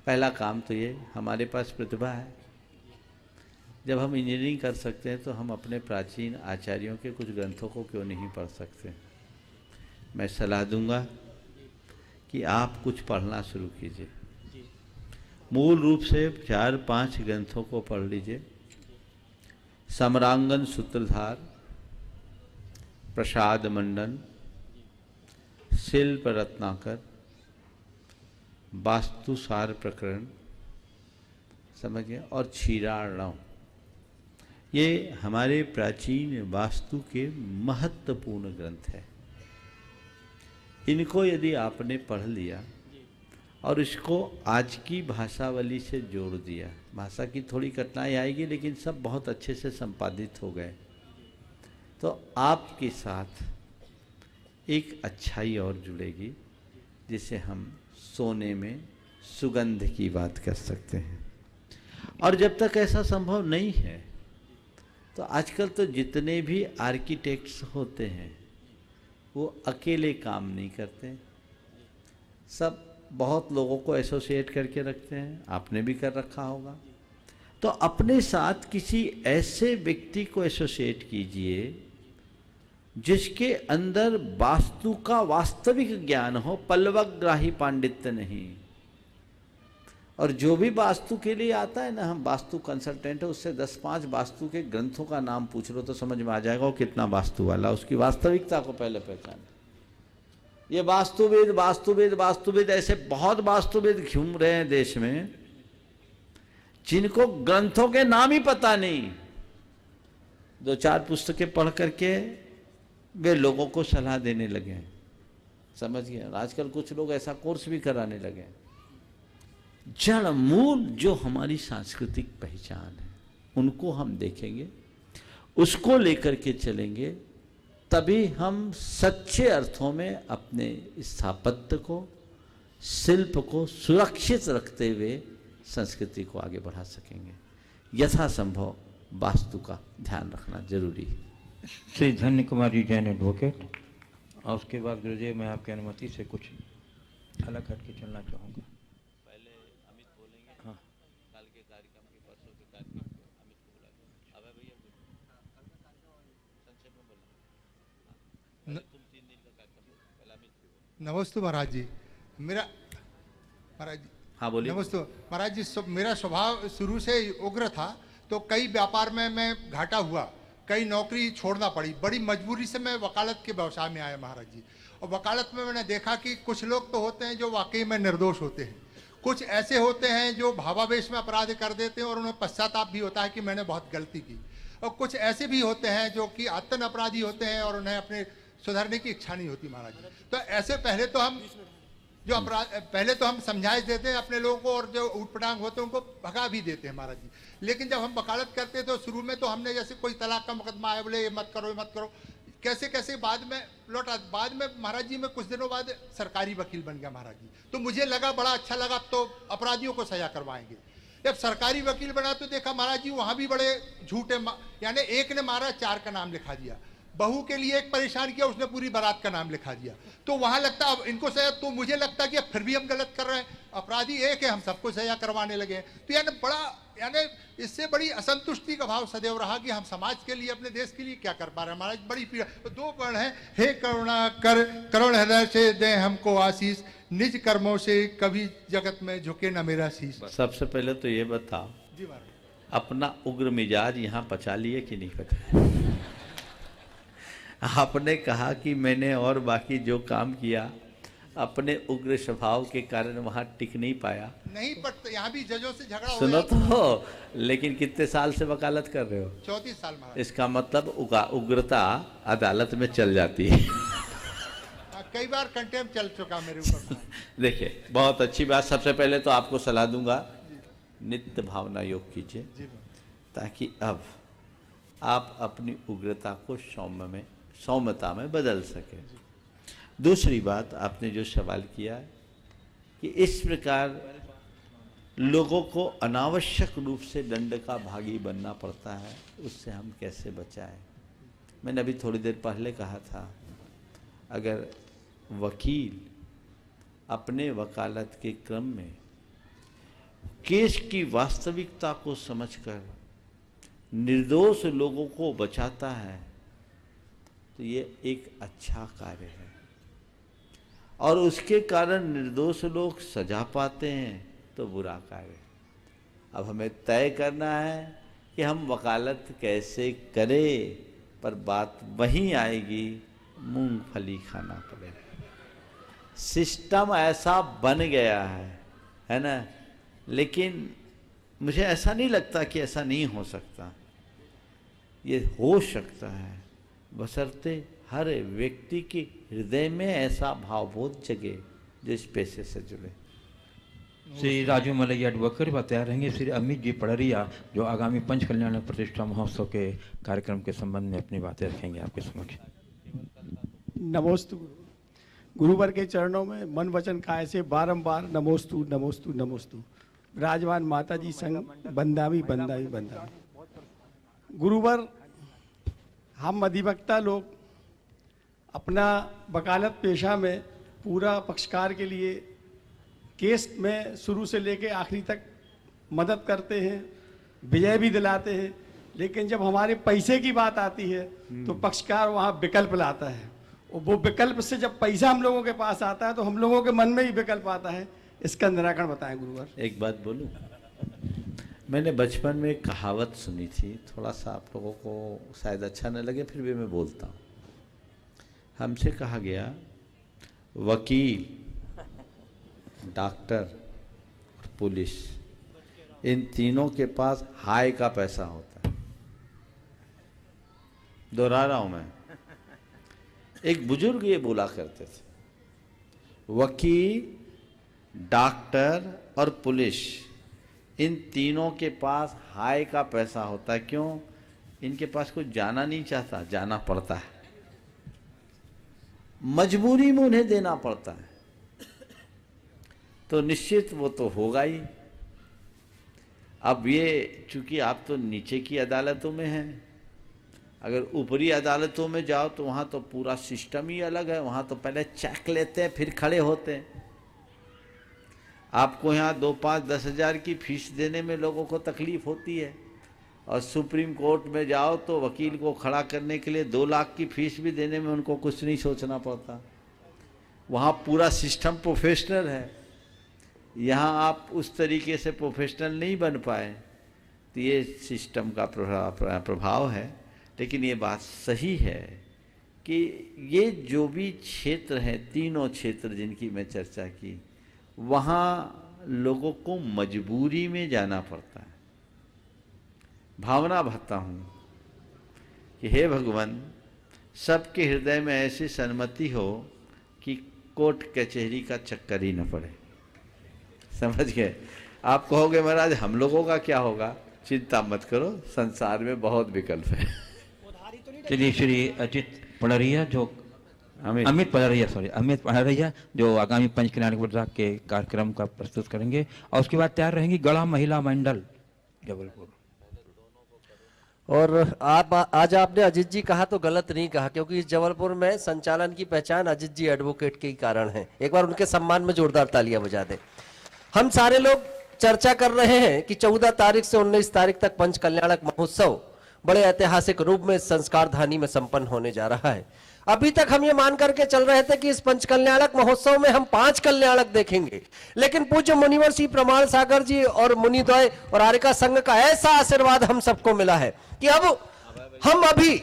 पहला काम तो ये, हमारे पास प्रतिभा है, जब हम इंजीनियरिंग कर सकते हैं तो हम अपने प्राचीन आचार्यों के कुछ ग्रंथों को क्यों नहीं पढ़ सकते? मैं सलाह दूंगा कि आप कुछ पढ़ना शुरू कीजिए। मूल रूप से 4-5 ग्रंथों को पढ़ लीजिए। सम्रांगन सूत्रधार, प्रसाद मंडन, शिल्प रत्नाकर, वास्तुसार प्रकरण, समझिए, और क्षीरार्णव। ये हमारे प्राचीन वास्तु के महत्वपूर्ण ग्रंथ है। इनको यदि आपने पढ़ लिया और इसको आज की भाषावली से जोड़ दिया, भाषा की थोड़ी कठिनाई आएगी लेकिन सब बहुत अच्छे से संपादित हो गए, तो आपके साथ एक अच्छाई और जुड़ेगी जिसे हम सोने में सुगंध की बात कर सकते हैं। और जब तक ऐसा संभव नहीं है तो आजकल तो जितने भी आर्किटेक्ट्स होते हैं वो अकेले काम नहीं करते, सब बहुत लोगों को एसोसिएट करके रखते हैं, आपने भी कर रखा होगा। तो अपने साथ किसी ऐसे व्यक्ति को एसोसिएट कीजिए जिसके अंदर वास्तु का वास्तविक ज्ञान हो, पल्लवग्राही पांडित्य नहीं। और जो भी वास्तु के लिए आता है ना, हम वास्तु कंसल्टेंट है, उससे 10-5 वास्तु के ग्रंथों का नाम पूछ लो तो समझ में आ जाएगा वो कितना वास्तु वाला, उसकी वास्तविकता को पहले पहचान। ये वास्तुविद वास्तुविद वास्तुविद ऐसे बहुत वास्तुविद घूम रहे हैं देश में जिनको ग्रंथों के नाम ही पता नहीं। 2-4 पुस्तकें पढ़ करके वे लोगों को सलाह देने लगे हैं, समझ गए। आजकल कुछ लोग ऐसा कोर्स भी कराने लगे हैं। जड़ मूल जो हमारी सांस्कृतिक पहचान है उनको हम देखेंगे, उसको लेकर के चलेंगे, तभी हम सच्चे अर्थों में अपने स्थापत्य को, शिल्प को सुरक्षित रखते हुए संस्कृति को आगे बढ़ा सकेंगे। यथासंभव वास्तु का ध्यान रखना जरूरी है। श्री धन्य कुमार जी जैन एडवोकेट। और उसके बाद गुरुदेव मैं आपकी अनुमति से कुछ अलग हट के चलना चाहूँगा। पहले अमित बोलेंगे। हाँ, कल के कार्यक्रम के, परसों के कार्यक्रम के अमित को बुला लो। अब भैया संक्षेप में बोलो। तुम 3 दिन का कार्यक्रम, पहले अमित को बोलो। नमस्ते महाराज जी। मेरा महाराज जी, हाँ बोलिए। नमस्ते महाराज जी। मेरा स्वभाव शुरू से उग्र था, तो कई व्यापार में मैं घाटा हुआ, कई नौकरी छोड़ना पड़ी, बड़ी मजबूरी से मैं वकालत के व्यवसाय में आया महाराज जी। और वकालत में मैंने देखा कि कुछ लोग तो होते हैं जो वाकई में निर्दोष होते हैं, कुछ ऐसे होते हैं जो भावावेश में अपराध कर देते हैं और उन्हें पश्चाताप भी होता है कि मैंने बहुत गलती की, और कुछ ऐसे भी होते हैं जो कि आतन अपराधी होते हैं और उन्हें अपने सुधरने की इच्छा नहीं होती महाराज जी। तो ऐसे पहले तो हम समझाइश देते हैं अपने लोगों को, और जो ऊटपटांग होते हैं उनको भगा भी देते हैं महाराज जी। लेकिन जब हम वकालत करते तो शुरू में तो हमने जैसे कोई तलाक का मुकदमा आया, बोले ये मत करो, ये मत करो, कैसे कैसे बाद में लौटा। बाद में महाराज जी मैं कुछ दिनों बाद सरकारी वकील बन गया महाराज जी। तो मुझे लगा, बड़ा अच्छा लगा, तो अपराधियों को सजा करवाएंगे। जब सरकारी वकील बना तो देखा महाराज जी वहाँ भी बड़े झूठे, यानी एक ने मारा 4 का नाम लिखा दिया, बहू के लिए एक परेशान किया, उसने पूरी बारात का नाम लिखा दिया। तो वहां लगता अब इनको सजा, तो मुझे लगता कि अब फिर भी हम गलत कर रहे हैं, अपराधी एक है, हम सबको सजा करवाने लगे हैं। तो यानी इससे बड़ी असंतुष्टि का भाव सदैव रहा कि हम समाज के लिए, अपने देश के लिए क्या कर पा रहे हैं महाराज। बड़ी पीड़ा। तो 2 वर्ण है, हे करुणा कर, करुण हृदय से दे हमको आशीष, निज कर्मों से कभी जगत में झुके न मेरा शीश। सबसे पहले तो ये बताओ जी महाराज, अपना उग्र मिजाज यहाँ पचा लिए कि नहीं पचा? आपने कहा कि मैंने और बाकी जो काम किया अपने उग्र स्वभाव के कारण वहाँ टिक नहीं पाया। नहीं, पर यहाँ भी जजों से झगड़ा हो सुनो तो, लेकिन कितने साल से वकालत कर रहे हो? 34 साल महाराज। इसका मतलब उग्रता अदालत में चल जाती है। कई बार कंटेम्प्ट चल चुका मेरे ऊपर। देखिए, बहुत अच्छी बात। सबसे पहले तो आपको सलाह दूंगा, नित्य भावना योग कीजिए, ताकि अब आप अपनी उग्रता को सौम्यता में बदल सकें। दूसरी बात, आपने जो सवाल किया है कि इस प्रकार लोगों को अनावश्यक रूप से दंड का भागी बनना पड़ता है, उससे हम कैसे बचाएं। मैंने अभी थोड़ी देर पहले कहा था, अगर वकील अपने वकालत के क्रम में केस की वास्तविकता को समझकर निर्दोष लोगों को बचाता है तो ये एक अच्छा कार्य है, और उसके कारण निर्दोष लोग सजा पाते हैं तो बुरा कार्य। अब हमें तय करना है कि हम वकालत कैसे करें, पर बात वहीं आएगी, मूंगफली खाना पड़ेगा। सिस्टम ऐसा बन गया है ना, लेकिन मुझे ऐसा नहीं लगता कि ऐसा नहीं हो सकता। ये हो सकता है, बशर्ते हर व्यक्ति के हृदय में ऐसा भावबोध जगे जो इस पेशे से जुड़े। श्री राजू मलैया एडवोकेट तैयार रहेंगे। श्री अमित जी पड़रिया जो आगामी पंच कल्याण प्रतिष्ठा महोत्सव के कार्यक्रम के संबंध में अपनी बातें रखेंगे आपके समक्ष। नमोस्तु गुरुवर के चरणों में मन वचन काय से बारंबार नमोस्तु नमोस्तु नमोस्तु। विराजमान माता जी संग बंदावी बंदावी बंदावी। गुरुवर, हम अधिवक्ता लोग अपना वकालत पेशा में पूरा पक्षकार के लिए केस में शुरू से लेके आखिरी तक मदद करते हैं, विजय भी दिलाते हैं, लेकिन जब हमारे पैसे की बात आती है तो पक्षकार वहाँ विकल्प लाता है, और वो विकल्प से जब पैसा हम लोगों के पास आता है तो हम लोगों के मन में ही विकल्प आता है। इसका निराकरण बताएं गुरुवर। एक बात बोलूं, मैंने बचपन में एक कहावत सुनी थी, थोड़ा सा आप लोगों को शायद अच्छा न लगे, फिर भी मैं बोलता हूँ। हमसे कहा गया, वकील, डॉक्टर और पुलिस, इन तीनों के पास हाय का पैसा होता है। दोहरा रहा हूं मैं, एक बुजुर्ग ये बोला करते थे, वकील, डॉक्टर और पुलिस, इन तीनों के पास हाय का पैसा होता है। क्यों? इनके पास कोई जाना नहीं चाहता, जाना पड़ता है, मजबूरी में उन्हें देना पड़ता है, तो निश्चित वो तो होगा ही। अब ये चूंकि आप तो नीचे की अदालतों में हैं, अगर ऊपरी अदालतों में जाओ तो वहाँ तो पूरा सिस्टम ही अलग है। वहाँ तो पहले चेक लेते हैं फिर खड़े होते हैं। आपको यहाँ 2, 5, 10 हज़ार की फीस देने में लोगों को तकलीफ होती है, और सुप्रीम कोर्ट में जाओ तो वकील को खड़ा करने के लिए 2 लाख की फीस भी देने में उनको कुछ नहीं सोचना पड़ता। वहाँ पूरा सिस्टम प्रोफेशनल है। यहाँ आप उस तरीके से प्रोफेशनल नहीं बन पाए, तो ये सिस्टम का प्रभाव है। लेकिन ये बात सही है कि ये जो भी क्षेत्र हैं, तीनों क्षेत्र जिनकी मैं चर्चा की, वहाँ लोगों को मजबूरी में जाना पड़ता है। भावना भरता हूँ कि हे भगवान, सबके हृदय में ऐसी सन्मति हो कि कोर्ट कचहरी का चक्कर ही न पड़े। समझ गए? आप कहोगे महाराज हम लोगों का क्या होगा? चिंता मत करो, संसार में बहुत विकल्प है। चलिए श्री अजित पड़रिया जो अमित पड़रिया जो आगामी पंच कल्याण के कार्यक्रम का प्रस्तुत करेंगे, और उसके बाद तैयार रहेंगी गढ़ा महिला मंडल जबलपुर। और आप आज आपने अजित जी कहा तो गलत नहीं कहा, क्योंकि इस जबलपुर में संचालन की पहचान अजित जी एडवोकेट के ही कारण है। एक बार उनके सम्मान में जोरदार तालियां बजा दें। हम सारे लोग चर्चा कर रहे हैं कि 14 तारीख से 19 तारीख तक पंच कल्याणक महोत्सव बड़े ऐतिहासिक रूप में संस्कार धानी में संपन्न होने जा रहा है। अभी तक हम ये मान करके चल रहे थे कि इस पंच कल्याणक महोत्सव में हम 5 कल्याणक देखेंगे, लेकिन पूज्य मुनिवर श्री प्रमाण सागर जी और मुनिद्वय और आर्यका संघ का ऐसा आशीर्वाद हम सबको मिला है कि अब हम अभी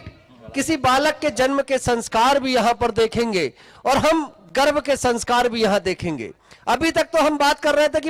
किसी बालक के जन्म के संस्कार भी यहाँ पर देखेंगे, और हम गर्भ के संस्कार भी यहाँ देखेंगे। अभी तक तो हम बात कर रहे थे कि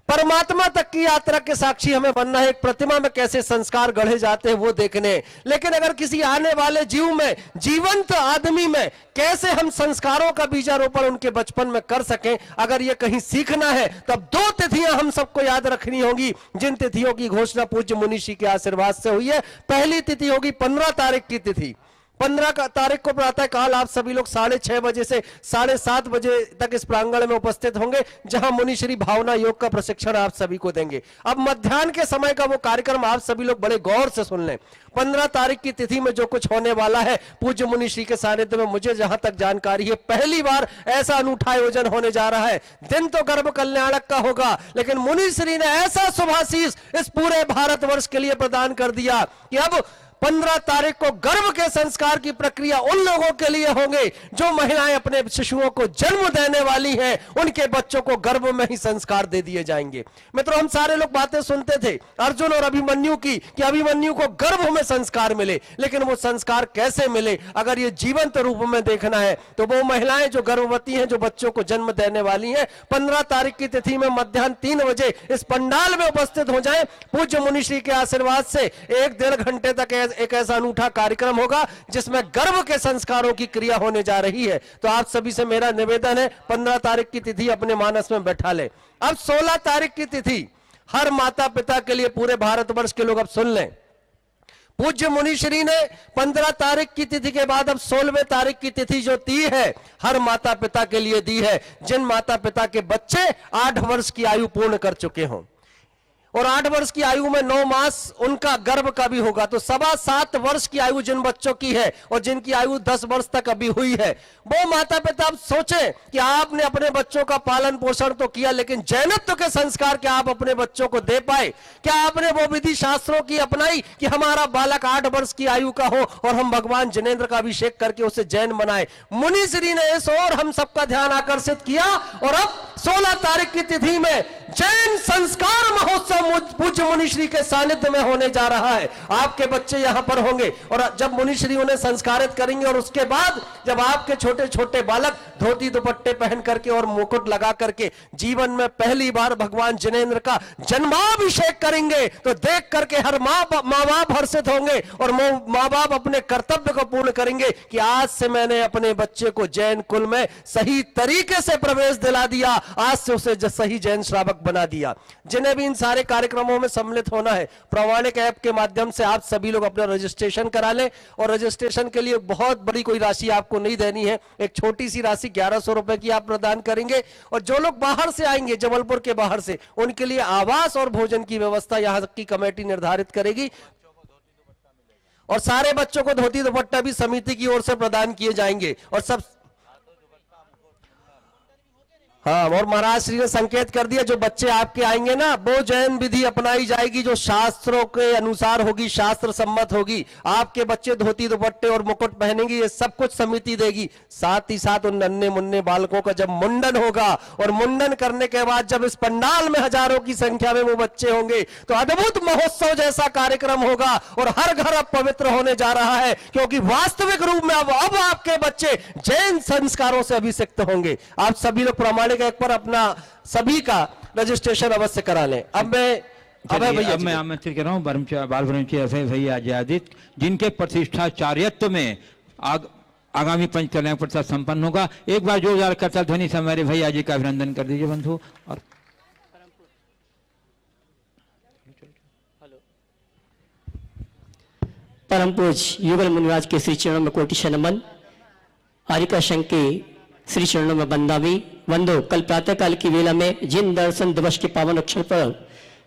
परमात्मा तक की यात्रा के साक्षी हमें बनना है। एक प्रतिमा में कैसे संस्कार गढ़े जाते हैं वो देखने। लेकिन अगर किसी आने वाले जीव में, जीवंत आदमी में कैसे हम संस्कारों का बीजारोपण उनके बचपन में कर सकें, अगर ये कहीं सीखना है तब 2 तिथियां हम सबको याद रखनी होगी, जिन तिथियों की घोषणा पूज्य मुनिषी के आशीर्वाद से हुई है। पहली तिथि होगी 15 तारीख की तिथि। 15 तारीख को प्रातः काल आप सभी लोग 6:30 बजे से 7:30 बजे तक इस प्रांगण में उपस्थित होंगे, जहां मुनिश्री भावना योग का प्रशिक्षण आप सभी को देंगे। अब मध्याह्न के समय का वो कार्यक्रम आप सभी लोग बड़े गौर से सुन लें। 15 तारीख की तिथि में जो कुछ होने वाला है, पूज्य मुनिश्री के सानिध्य में मुझे जहां तक जानकारी है, पहली बार ऐसा अनूठा आयोजन होने जा रहा है। दिन तो गर्भ कल्याणक का होगा, लेकिन मुनिश्री ने ऐसा शुभाशीष इस पूरे भारतवर्ष के लिए प्रदान कर दिया कि अब 15 तारीख को गर्भ के संस्कार की प्रक्रिया उन लोगों के लिए होंगे जो महिलाएं अपने शिशुओं को जन्म देने वाली हैं, उनके बच्चों को गर्भ में ही संस्कार दे दिए जाएंगे। मित्रों, हम सारे लोग बातें सुनते थे अर्जुन और अभिमन्यु की कि अभिमन्यु को गर्भ में संस्कार मिले, लेकिन वो संस्कार कैसे मिले? अगर ये जीवंत रूप में देखना है तो वो महिलाएं जो गर्भवती हैं, जो बच्चों को जन्म देने वाली हैं, 15 तारीख की तिथि में मध्याह्न 3 बजे इस पंडाल में उपस्थित हो जाएं। पूज्य मुनिश्री के आशीर्वाद से 1-1.5 घंटे तक एक ऐसा अनूठा कार्यक्रम होगा जिसमें गर्भ के संस्कारों की क्रिया होने जा रही है। तो आप सभी से मेरा निवेदन है, 15 तारीख की तिथि अपने मानस में बैठा ले। अब 16 तारीख की तिथि हर माता पिता के लिए, पूरे भारतवर्ष के लोग अब सुन लें। पूज्य मुनिश्री ने 15 तारीख की तिथि के बाद अब 16वें तारीख की तिथि जो दी है, हर माता पिता के लिए दी है जिन माता पिता के बच्चे 8 वर्ष की आयु पूर्ण कर चुके हों। और 8 वर्ष की आयु में 9 मास उनका गर्भ का भी होगा। तो 7.25 वर्ष की आयु जिन बच्चों की है और जिनकी आयु 10 वर्ष तक अभी हुई है, वो माता पिता अब सोचें कि आपने अपने बच्चों का पालन पोषण तो किया, लेकिन जैनत्व के संस्कार क्या आप अपने बच्चों को दे पाए? क्या आपने वो विधि शास्त्रों की अपनाई कि हमारा बालक 8 वर्ष की आयु का हो और हम भगवान जिनेंद्र का अभिषेक करके उसे जैन बनाए? मुनिश्री ने इस ओर हम सबका ध्यान आकर्षित किया और अब 16 तारीख की तिथि में जैन संस्कार महोत्सव पूज्य मुनिश्री के सानिध्य में होने जा रहा है। आपके बच्चे यहां पर होंगे और जब मुनिश्री उन्हें संस्कारित करेंगे और उसके बाद जब आपके छोटे छोटे बालक धोती दुपट्टे पहन करके और मुकुट लगा करके जीवन में पहली बार भगवान जिनेंद्र का जन्माभिषेक करेंगे, तो देख करके हर माँ बाप हर्षित होंगे और माँ बाप अपने कर्तव्य को पूर्ण करेंगे कि आज से मैंने अपने बच्चे को जैन कुल में सही तरीके से प्रवेश दिला दिया, आज से उसे सही जैन श्रावक बना दिया। जिन्हें भी इन सारे कार्यक्रमों में सम्मिलित होना है, प्रामाणिक ऐप के माध्यम से आप सभी लोग अपना रजिस्ट्रेशन करा लें। और रजिस्ट्रेशन के लिए बहुत बड़ी कोई राशि आपको नहीं देनी है, एक छोटी सी राशि 1100 रुपए की आप प्रदान करेंगे। और जो लोग बाहर से आएंगे, जबलपुर के बाहर से, उनके लिए आवास और भोजन की व्यवस्था यहाँ की कमेटी निर्धारित करेगी और सारे बच्चों को धोती दुपट्टा भी समिति की ओर से प्रदान किए जाएंगे। और सब हाँ, और महाराज श्री ने संकेत कर दिया जो बच्चे आपके आएंगे ना, वो जैन विधि अपनाई जाएगी जो शास्त्रों के अनुसार होगी, शास्त्र सम्मत होगी। आपके बच्चे धोती दुपट्टे और मुकुट पहनेंगे, ये सब कुछ समिति देगी। साथ ही साथ उन नन्हे मुन्ने बालकों का जब मुंडन होगा और मुंडन करने के बाद जब इस पंडाल में हजारों की संख्या में वो बच्चे होंगे, तो अद्भुत महोत्सव जैसा कार्यक्रम होगा और हर घर अब पवित्र होने जा रहा है, क्योंकि वास्तविक रूप में अब आपके बच्चे जैन संस्कारों से अभिषिक्त होंगे। आप सभी लोग प्रामाणिक एक पर अपना सभी का रजिस्ट्रेशन अवश्य करा लें। अब मैं आमंत्रित कर रहा हूँ बाल ब्रह्मचारी अभय भैया आदित्य, जिनके प्रतिष्ठाचार्यत्व में आगामी पंच कल्याण प्रसाद संपन्न होगा। एक बार जोरदार करताल ध्वनि से हमारे भैया जी का अभिनंदन कर दीजिए बंधु। और परम पूज्य युगल मुनिराज के श्री चरणों में कोटि नमन। आरिका संघ के श्री चरणों में बंदावी वंदो। कल प्रातः काल की वेला में जिन दर्शन दिवस के पावन अक्षर पर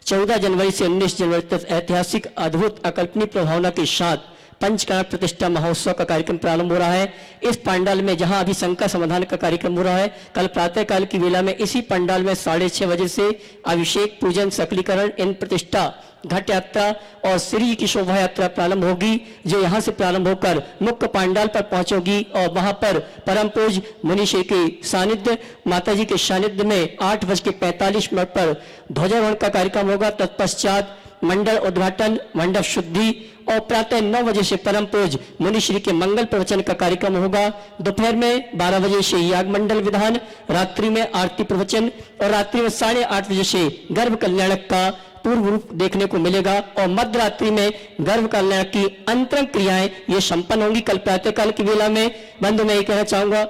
14 जनवरी से 19 जनवरी तक ऐतिहासिक अद्भुत अकल्पनीय प्रभावना के साथ पंचकर्ण प्रतिष्ठा महोत्सव का कार्यक्रम प्रारंभ हो रहा है। इस पंडाल में जहां अभी शंका समाधान का कार्यक्रम हो रहा है, कल प्रातः काल की वेला में इसी पंडाल में 6:30 बजे से अभिषेक, पूजन, सकलीकरण, इन प्रतिष्ठा, घट यात्रा और श्री की शोभा यात्रा प्रारंभ होगी, जो यहाँ से प्रारंभ होकर मुख्य पंडाल पर पहुंचोगी और वहां पर परम पूज्य मुनिश्री के सानिध्य, माता जी के सानिध्य में 8:45 पर ध्वजारोहण का कार्यक्रम होगा। तत्पश्चात मंडल उद्घाटन, मंडप शुद्धि और प्रातः 9 बजे से परम पूज मुनिश्री के मंगल प्रवचन का कार्यक्रम होगा। दोपहर में 12 बजे से याग मंडल विधान, रात्रि में आरती प्रवचन और रात्रि में 8:30 बजे से गर्भ कल्याणक का पूर्व रूप देखने को मिलेगा और मध्य रात्रि में गर्भ कल्याण की अंतरंग क्रियाएं ये संपन्न होंगी। कल प्रातःकाल की वेला में बंधु मैं ये कहना चाहूंगा,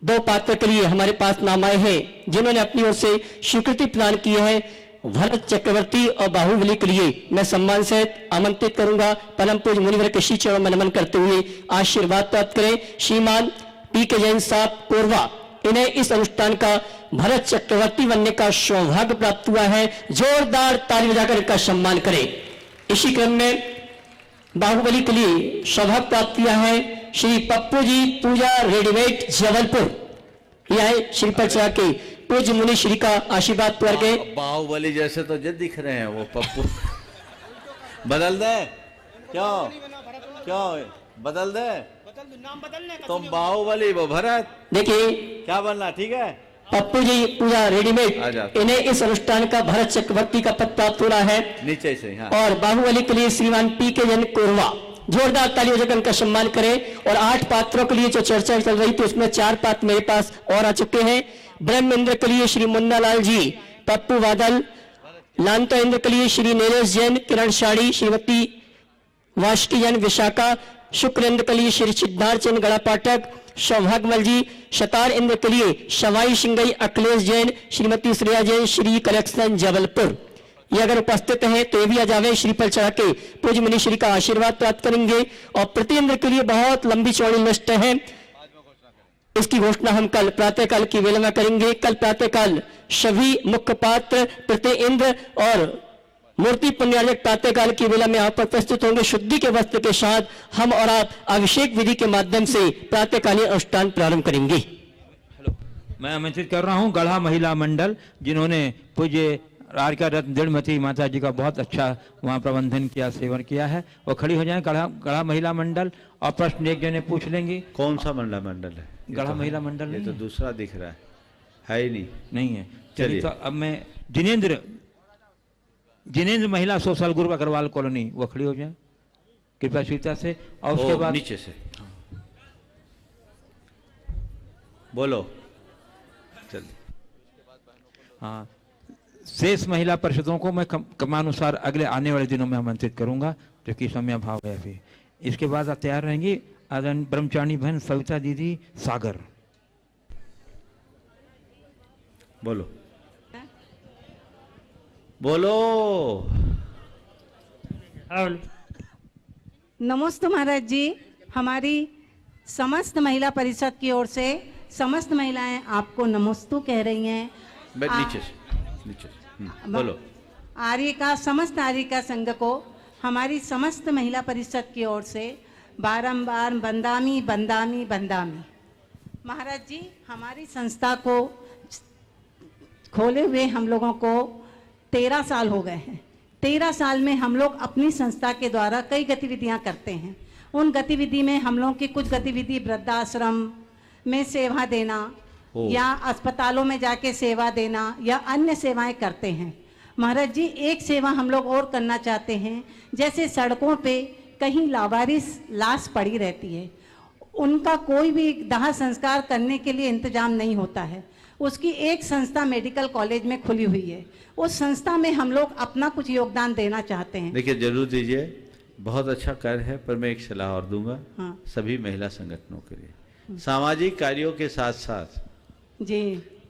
2 पात्र के लिए हमारे पास नाम आए हैं जिन्होंने अपनी ओर से स्वीकृति प्रदान की है। भरत चक्रवर्ती और बाहुबली के लिए मैं सम्मान सहित आमंत्रित करूंगा। परम पूज्य मुनिवर के श्री चरणों में नमन करते हुए आशीर्वाद प्राप्त करें। श्रीमान पी.के. जैन साहब कोरवा, इन्हें इस अनुष्ठान का भरत चक्रवर्ती बनने का सौभाग्य प्राप्त हुआ है। जोरदार ताली बजाकर इनका सम्मान करें। इसी क्रम में बाहुबली के लिए सौभाग्य प्राप्त किया है श्री पप्पू जी पूजा रेडीमेड जबलपुर। यह है श्रीपद चढ़ा के पूज्य मुनि श्री का आशीर्वाद प्राप्त करें। बाहुबली जैसे तो जब दिख रहे हैं वो पप्पू। बदल दे क्यों क्यों बदल दे, तुम बाहुबली वो भरत, देखिए क्या बनना, ठीक है। पप्पू जी पूजा रेडीमेड, इन्हें इस अनुष्ठान का भरत चक्रवर्ती का पद प्राप्त हो रहा है नीचे से। हाँ। और बाहुबली के लिए श्रीमान पी.के. जैन कोरवा, जोरदार ताली बजाकर उनका सम्मान करें। और 8 पात्रों के लिए जो चर्चा चल रही थी उसमें 4 पात्र मेरे पास और आ चुके हैं। ब्रह्म इंद्र के लिए श्री मुन्ना लाल जी, पप्पू बादल, लांतो इंद्र के लिए श्री नीलेश जैन, किरण शाड़ी, श्रीमती वाष्टी जैन विशाखा, शुक्र इंद्र के लिए श्री सिद्धार्थ चंद गड़ा पाठक, सौभाग्यमल जी, शतार इंद्र के लिए शवाई सिंगई अखिलेश जैन, श्रीमती श्रेया जैन, श्री कलेक्शन जबलपुर। ये अगर उपस्थित हैं तो ये भी आ जावे, श्रीफल चढ़ा के पूज्य मुनि श्री का आशीर्वाद प्राप्त करेंगे। और प्रति इंद्र के लिए बहुत लंबी चौड़ी लिस्ट है, इसकी घोषणा हम कल प्रातःकाल की वेला में करेंगे। कल प्रातःकाल सभी मुख्य पात्र प्रति इंद्र और मूर्ति पुण्यार्जक प्रातःकाल की वेला में यहाँ पर प्रस्तुत होंगे। शुद्धि के वस्त्र के साथ हम और आप अभिषेक विधि के माध्यम से प्रातःकालीन अनुष्ठान प्रारंभ करेंगे। मैं आमंत्रित कर रहा हूँ गढ़ा महिला मंडल, जिन्होंने पूज्य राधिका रत्न दृढ़मती माता जी का बहुत अच्छा वहाँ प्रबंधन किया, सेवन किया है। वो खड़ी हो जाए गढ़ा महिला मंडल, और प्रश्न एक जने पूछ लेंगे। कौन सा महिला मंडल है? गढ़ा महिला मंडल ये तो दूसरा दिख रहा है ही नहीं है। चलिए तो अब मैं जिनेंद्र महिला सोशल ग्रुप अग्रवाल कॉलोनी, वो खड़ी हो जाए कृपया स्वीता से। और उसके बाद नीचे से बोलो। चलिए हाँ, शेष महिला परिषदों को मैं क्रमानुसार अगले आने वाले दिनों में आमंत्रित करूंगा, जो कि समय अभाव है अभी। इसके बाद आप तैयार रहेंगी आदरणीय ब्रह्मचारिणी बहन सविता दीदी सागर। बोलो बोलो। नमस्ते महाराज जी, हमारी समस्त महिला परिषद की ओर से समस्त महिलाएं आपको नमस्तु कह रही हैं। नीचे से बोलो। समस्त आर्य का संघ को हमारी समस्त महिला परिषद की ओर से बारंबार बंदामी बंदामी बंदामी। महाराज जी, हमारी संस्था को खोले हुए हम लोगों को 13 साल हो गए हैं। 13 साल में हम लोग अपनी संस्था के द्वारा कई गतिविधियां करते हैं। उन गतिविधि में हम लोग की कुछ गतिविधि वृद्धाश्रम में सेवा देना या अस्पतालों में जाके सेवा देना या अन्य सेवाएं करते हैं। महाराज जी, एक सेवा हम लोग और करना चाहते हैं। जैसे सड़कों पे कहीं लावारिस लाश पड़ी रहती है, उनका कोई भी दाह संस्कार करने के लिए इंतजाम नहीं होता है। उसकी एक संस्था मेडिकल कॉलेज में खुली हुई है, उस संस्था में हम लोग अपना कुछ योगदान देना चाहते हैं। देखिए, जरूर दीजिए, बहुत अच्छा कार्य है। पर मैं एक सलाह और दूंगा। हाँ। सभी महिला संगठनों के लिए सामाजिक कार्यों के साथ साथ जी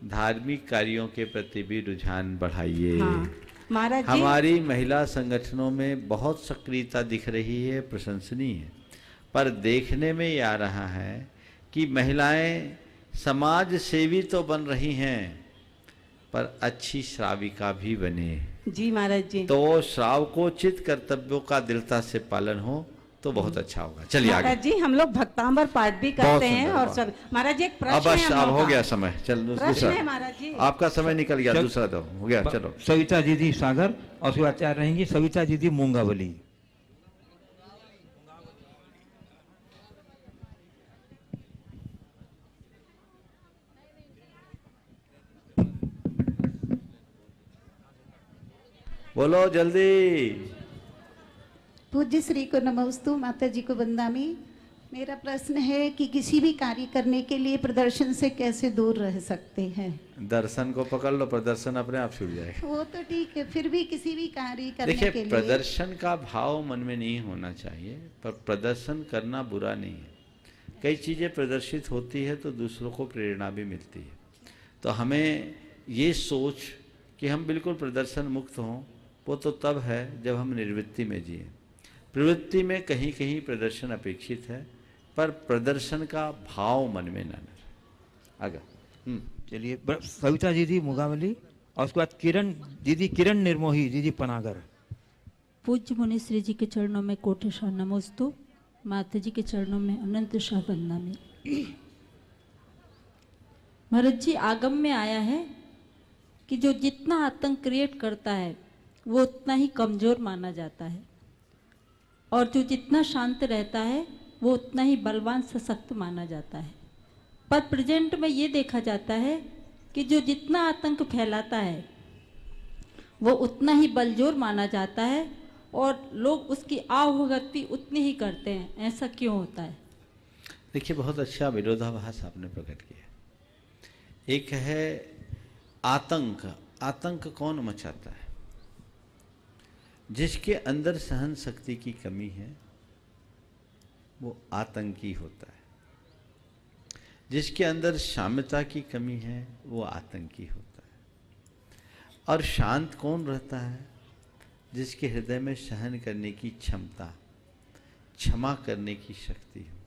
धार्मिक कार्यों के प्रति भी रुझान बढ़ाइए। हाँ। महाराज जी, हमारी महिला संगठनों में बहुत सक्रियता दिख रही है, प्रशंसनीय है। पर देखने में ये आ रहा है कि महिलाएं समाज सेवी तो बन रही हैं, पर अच्छी श्राविका भी बने। जी महाराज जी, तो श्रावकोचित कर्तव्यों का दृढ़ता से पालन हो तो बहुत अच्छा होगा। चलिए आगे। महाराज जी, हम लोग भक्तांबर पाठ भी करते हैं और सब। महाराज जी, एक प्रश्न है। अब हो गया समय, चल दूसरा। महाराज जी, आपका समय निकल गया, दूसरा तो हो गया। चलो, सविता दीदी सागर, और उसके बाद तैयार रहेंगी सविता दीदी मूंगावली। बोलो जल्दी। पूज्य श्री को नमोस्तु, माता जी को वंदामी। मेरा प्रश्न है कि किसी भी कार्य करने के लिए प्रदर्शन से कैसे दूर रह सकते हैं? दर्शन को पकड़ लो, प्रदर्शन अपने आप छूट जाएगा। वो तो ठीक है, फिर भी किसी भी कार्य करने देखिए, के लिए प्रदर्शन का भाव मन में नहीं होना चाहिए, पर प्रदर्शन करना बुरा नहीं है। कई चीज़ें प्रदर्शित होती है तो दूसरों को प्रेरणा भी मिलती है। तो हमें ये सोच कि हम बिल्कुल प्रदर्शन मुक्त हों, वो तो तब है जब हम निर्वृत्ति में जिए। प्रवृत्ति में कहीं कहीं प्रदर्शन अपेक्षित है, पर प्रदर्शन का भाव मन में न रहे। आगे चलिए, सविता दीदी मुगावली और उसके बाद किरण दीदी, किरण निर्मोही दीदी पनागर। पूज्य मुनिश्री जी के चरणों में कोटेश्वर नमोस्तु, माता जी के चरणों में अनंत शाह वंदनामि। महाराज जी, आगम में आया है कि जो जितना आतंक क्रिएट करता है वो उतना ही कमजोर माना जाता है, और जो जितना शांत रहता है वो उतना ही बलवान सशक्त माना जाता है। पर प्रेजेंट में ये देखा जाता है कि जो जितना आतंक फैलाता है वो उतना ही बलजोर माना जाता है, और लोग उसकी आहुगति उतनी ही करते हैं। ऐसा क्यों होता है? देखिए, बहुत अच्छा विरोधाभास आपने प्रकट किया। एक है आतंक। आतंक कौन मचाता है? जिसके अंदर सहन शक्ति की कमी है वो आतंकी होता है। जिसके अंदर शांतता की कमी है वो आतंकी होता है। और शांत कौन रहता है? जिसके हृदय में सहन करने की क्षमता, क्षमा करने की शक्ति हो।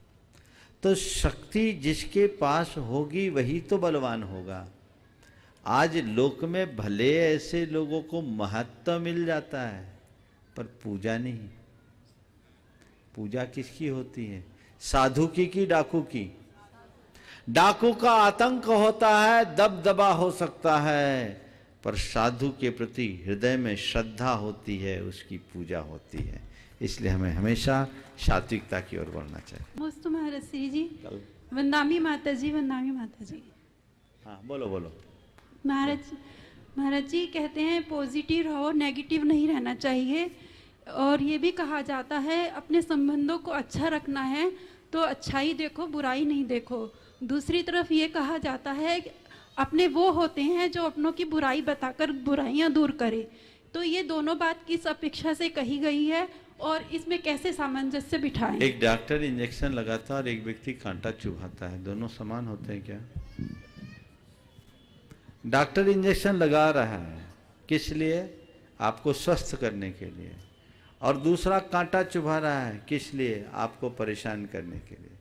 तो शक्ति जिसके पास होगी वही तो बलवान होगा। आज लोक में भले ऐसे लोगों को महत्व मिल जाता है, पर पूजा नहीं। पूजा किसकी होती है? साधु की डाकू की? डाकू का आतंक होता है, दबदबा हो सकता है, पर साधु के प्रति हृदय में श्रद्धा होती है, उसकी पूजा होती है। इसलिए हमें हमेशा सात्विकता की ओर बढ़ना चाहिए। नमस्ते महाराज श्री जी, वंदामी माता जी, वंदामी माता जी। हाँ, बोलो बोलो। महाराज जी कहते हैं पॉजिटिव रहो, नेगेटिव नहीं रहना चाहिए। और ये भी कहा जाता है अपने संबंधों को अच्छा रखना है तो अच्छाई देखो, बुराई नहीं देखो। दूसरी तरफ ये कहा जाता है अपने वो होते हैं जो अपनों की बुराई बताकर बुराइयां दूर करे। तो ये दोनों बात किस अपेक्षा से कही गई है और इसमें कैसे सामंजस्य बिठाएं? एक डॉक्टर इंजेक्शन लगाता है और एक व्यक्ति कांटा चुभाता है, दोनों समान होते हैं क्या? डॉक्टर इंजेक्शन लगा रहा है किस लिए? आपको स्वस्थ करने के लिए। और दूसरा कांटा चुभा रहा है किस लिए? आपको परेशान करने के लिए।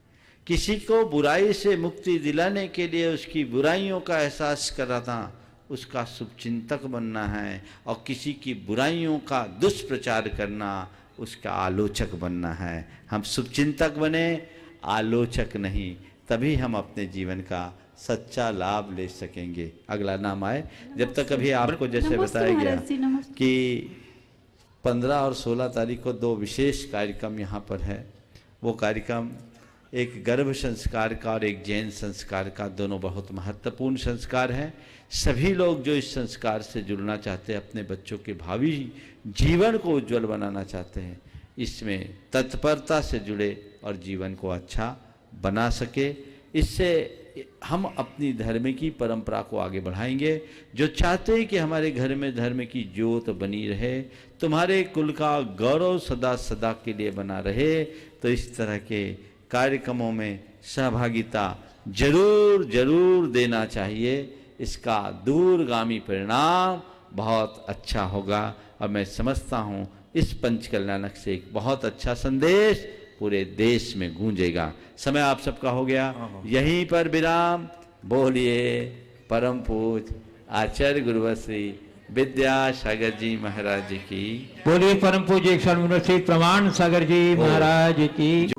किसी को बुराई से मुक्ति दिलाने के लिए उसकी बुराइयों का एहसास कराना, उसका शुभचिंतक बनना है। और किसी की बुराइयों का दुष्प्रचार करना, उसका आलोचक बनना है। हम शुभचिंतक बने, आलोचक नहीं, तभी हम अपने जीवन का सच्चा लाभ ले सकेंगे। अगला नाम आए। जब तक अभी आपको जैसे बताया गया कि 15 और 16 तारीख को 2 विशेष कार्यक्रम यहाँ पर है। वो कार्यक्रम एक गर्भ संस्कार का और एक जैन संस्कार का, दोनों बहुत महत्वपूर्ण संस्कार हैं। सभी लोग जो इस संस्कार से जुड़ना चाहते हैं, अपने बच्चों के भावी जीवन को उज्जवल बनाना चाहते हैं, इसमें तत्परता से जुड़े और जीवन को अच्छा बना सके। इससे हम अपनी धर्म की परंपरा को आगे बढ़ाएंगे। जो चाहते हैं कि हमारे घर में धर्म की ज्योत बनी रहे, तुम्हारे कुल का गौरव सदा सदा के लिए बना रहे, तो इस तरह के कार्यक्रमों में सहभागिता जरूर जरूर देना चाहिए। इसका दूरगामी परिणाम बहुत अच्छा होगा। और मैं समझता हूँ इस पंचकल्याणक से एक बहुत अच्छा संदेश पूरे देश में गूंजेगा। समय आप सबका हो गया, यहीं पर विराम। बोलिए परम पूज्य आचार्य गुरुवर श्री विद्यासागर जी महाराज की। बोलिए परम पूज्य श्री प्रमाण सागर जी महाराज की।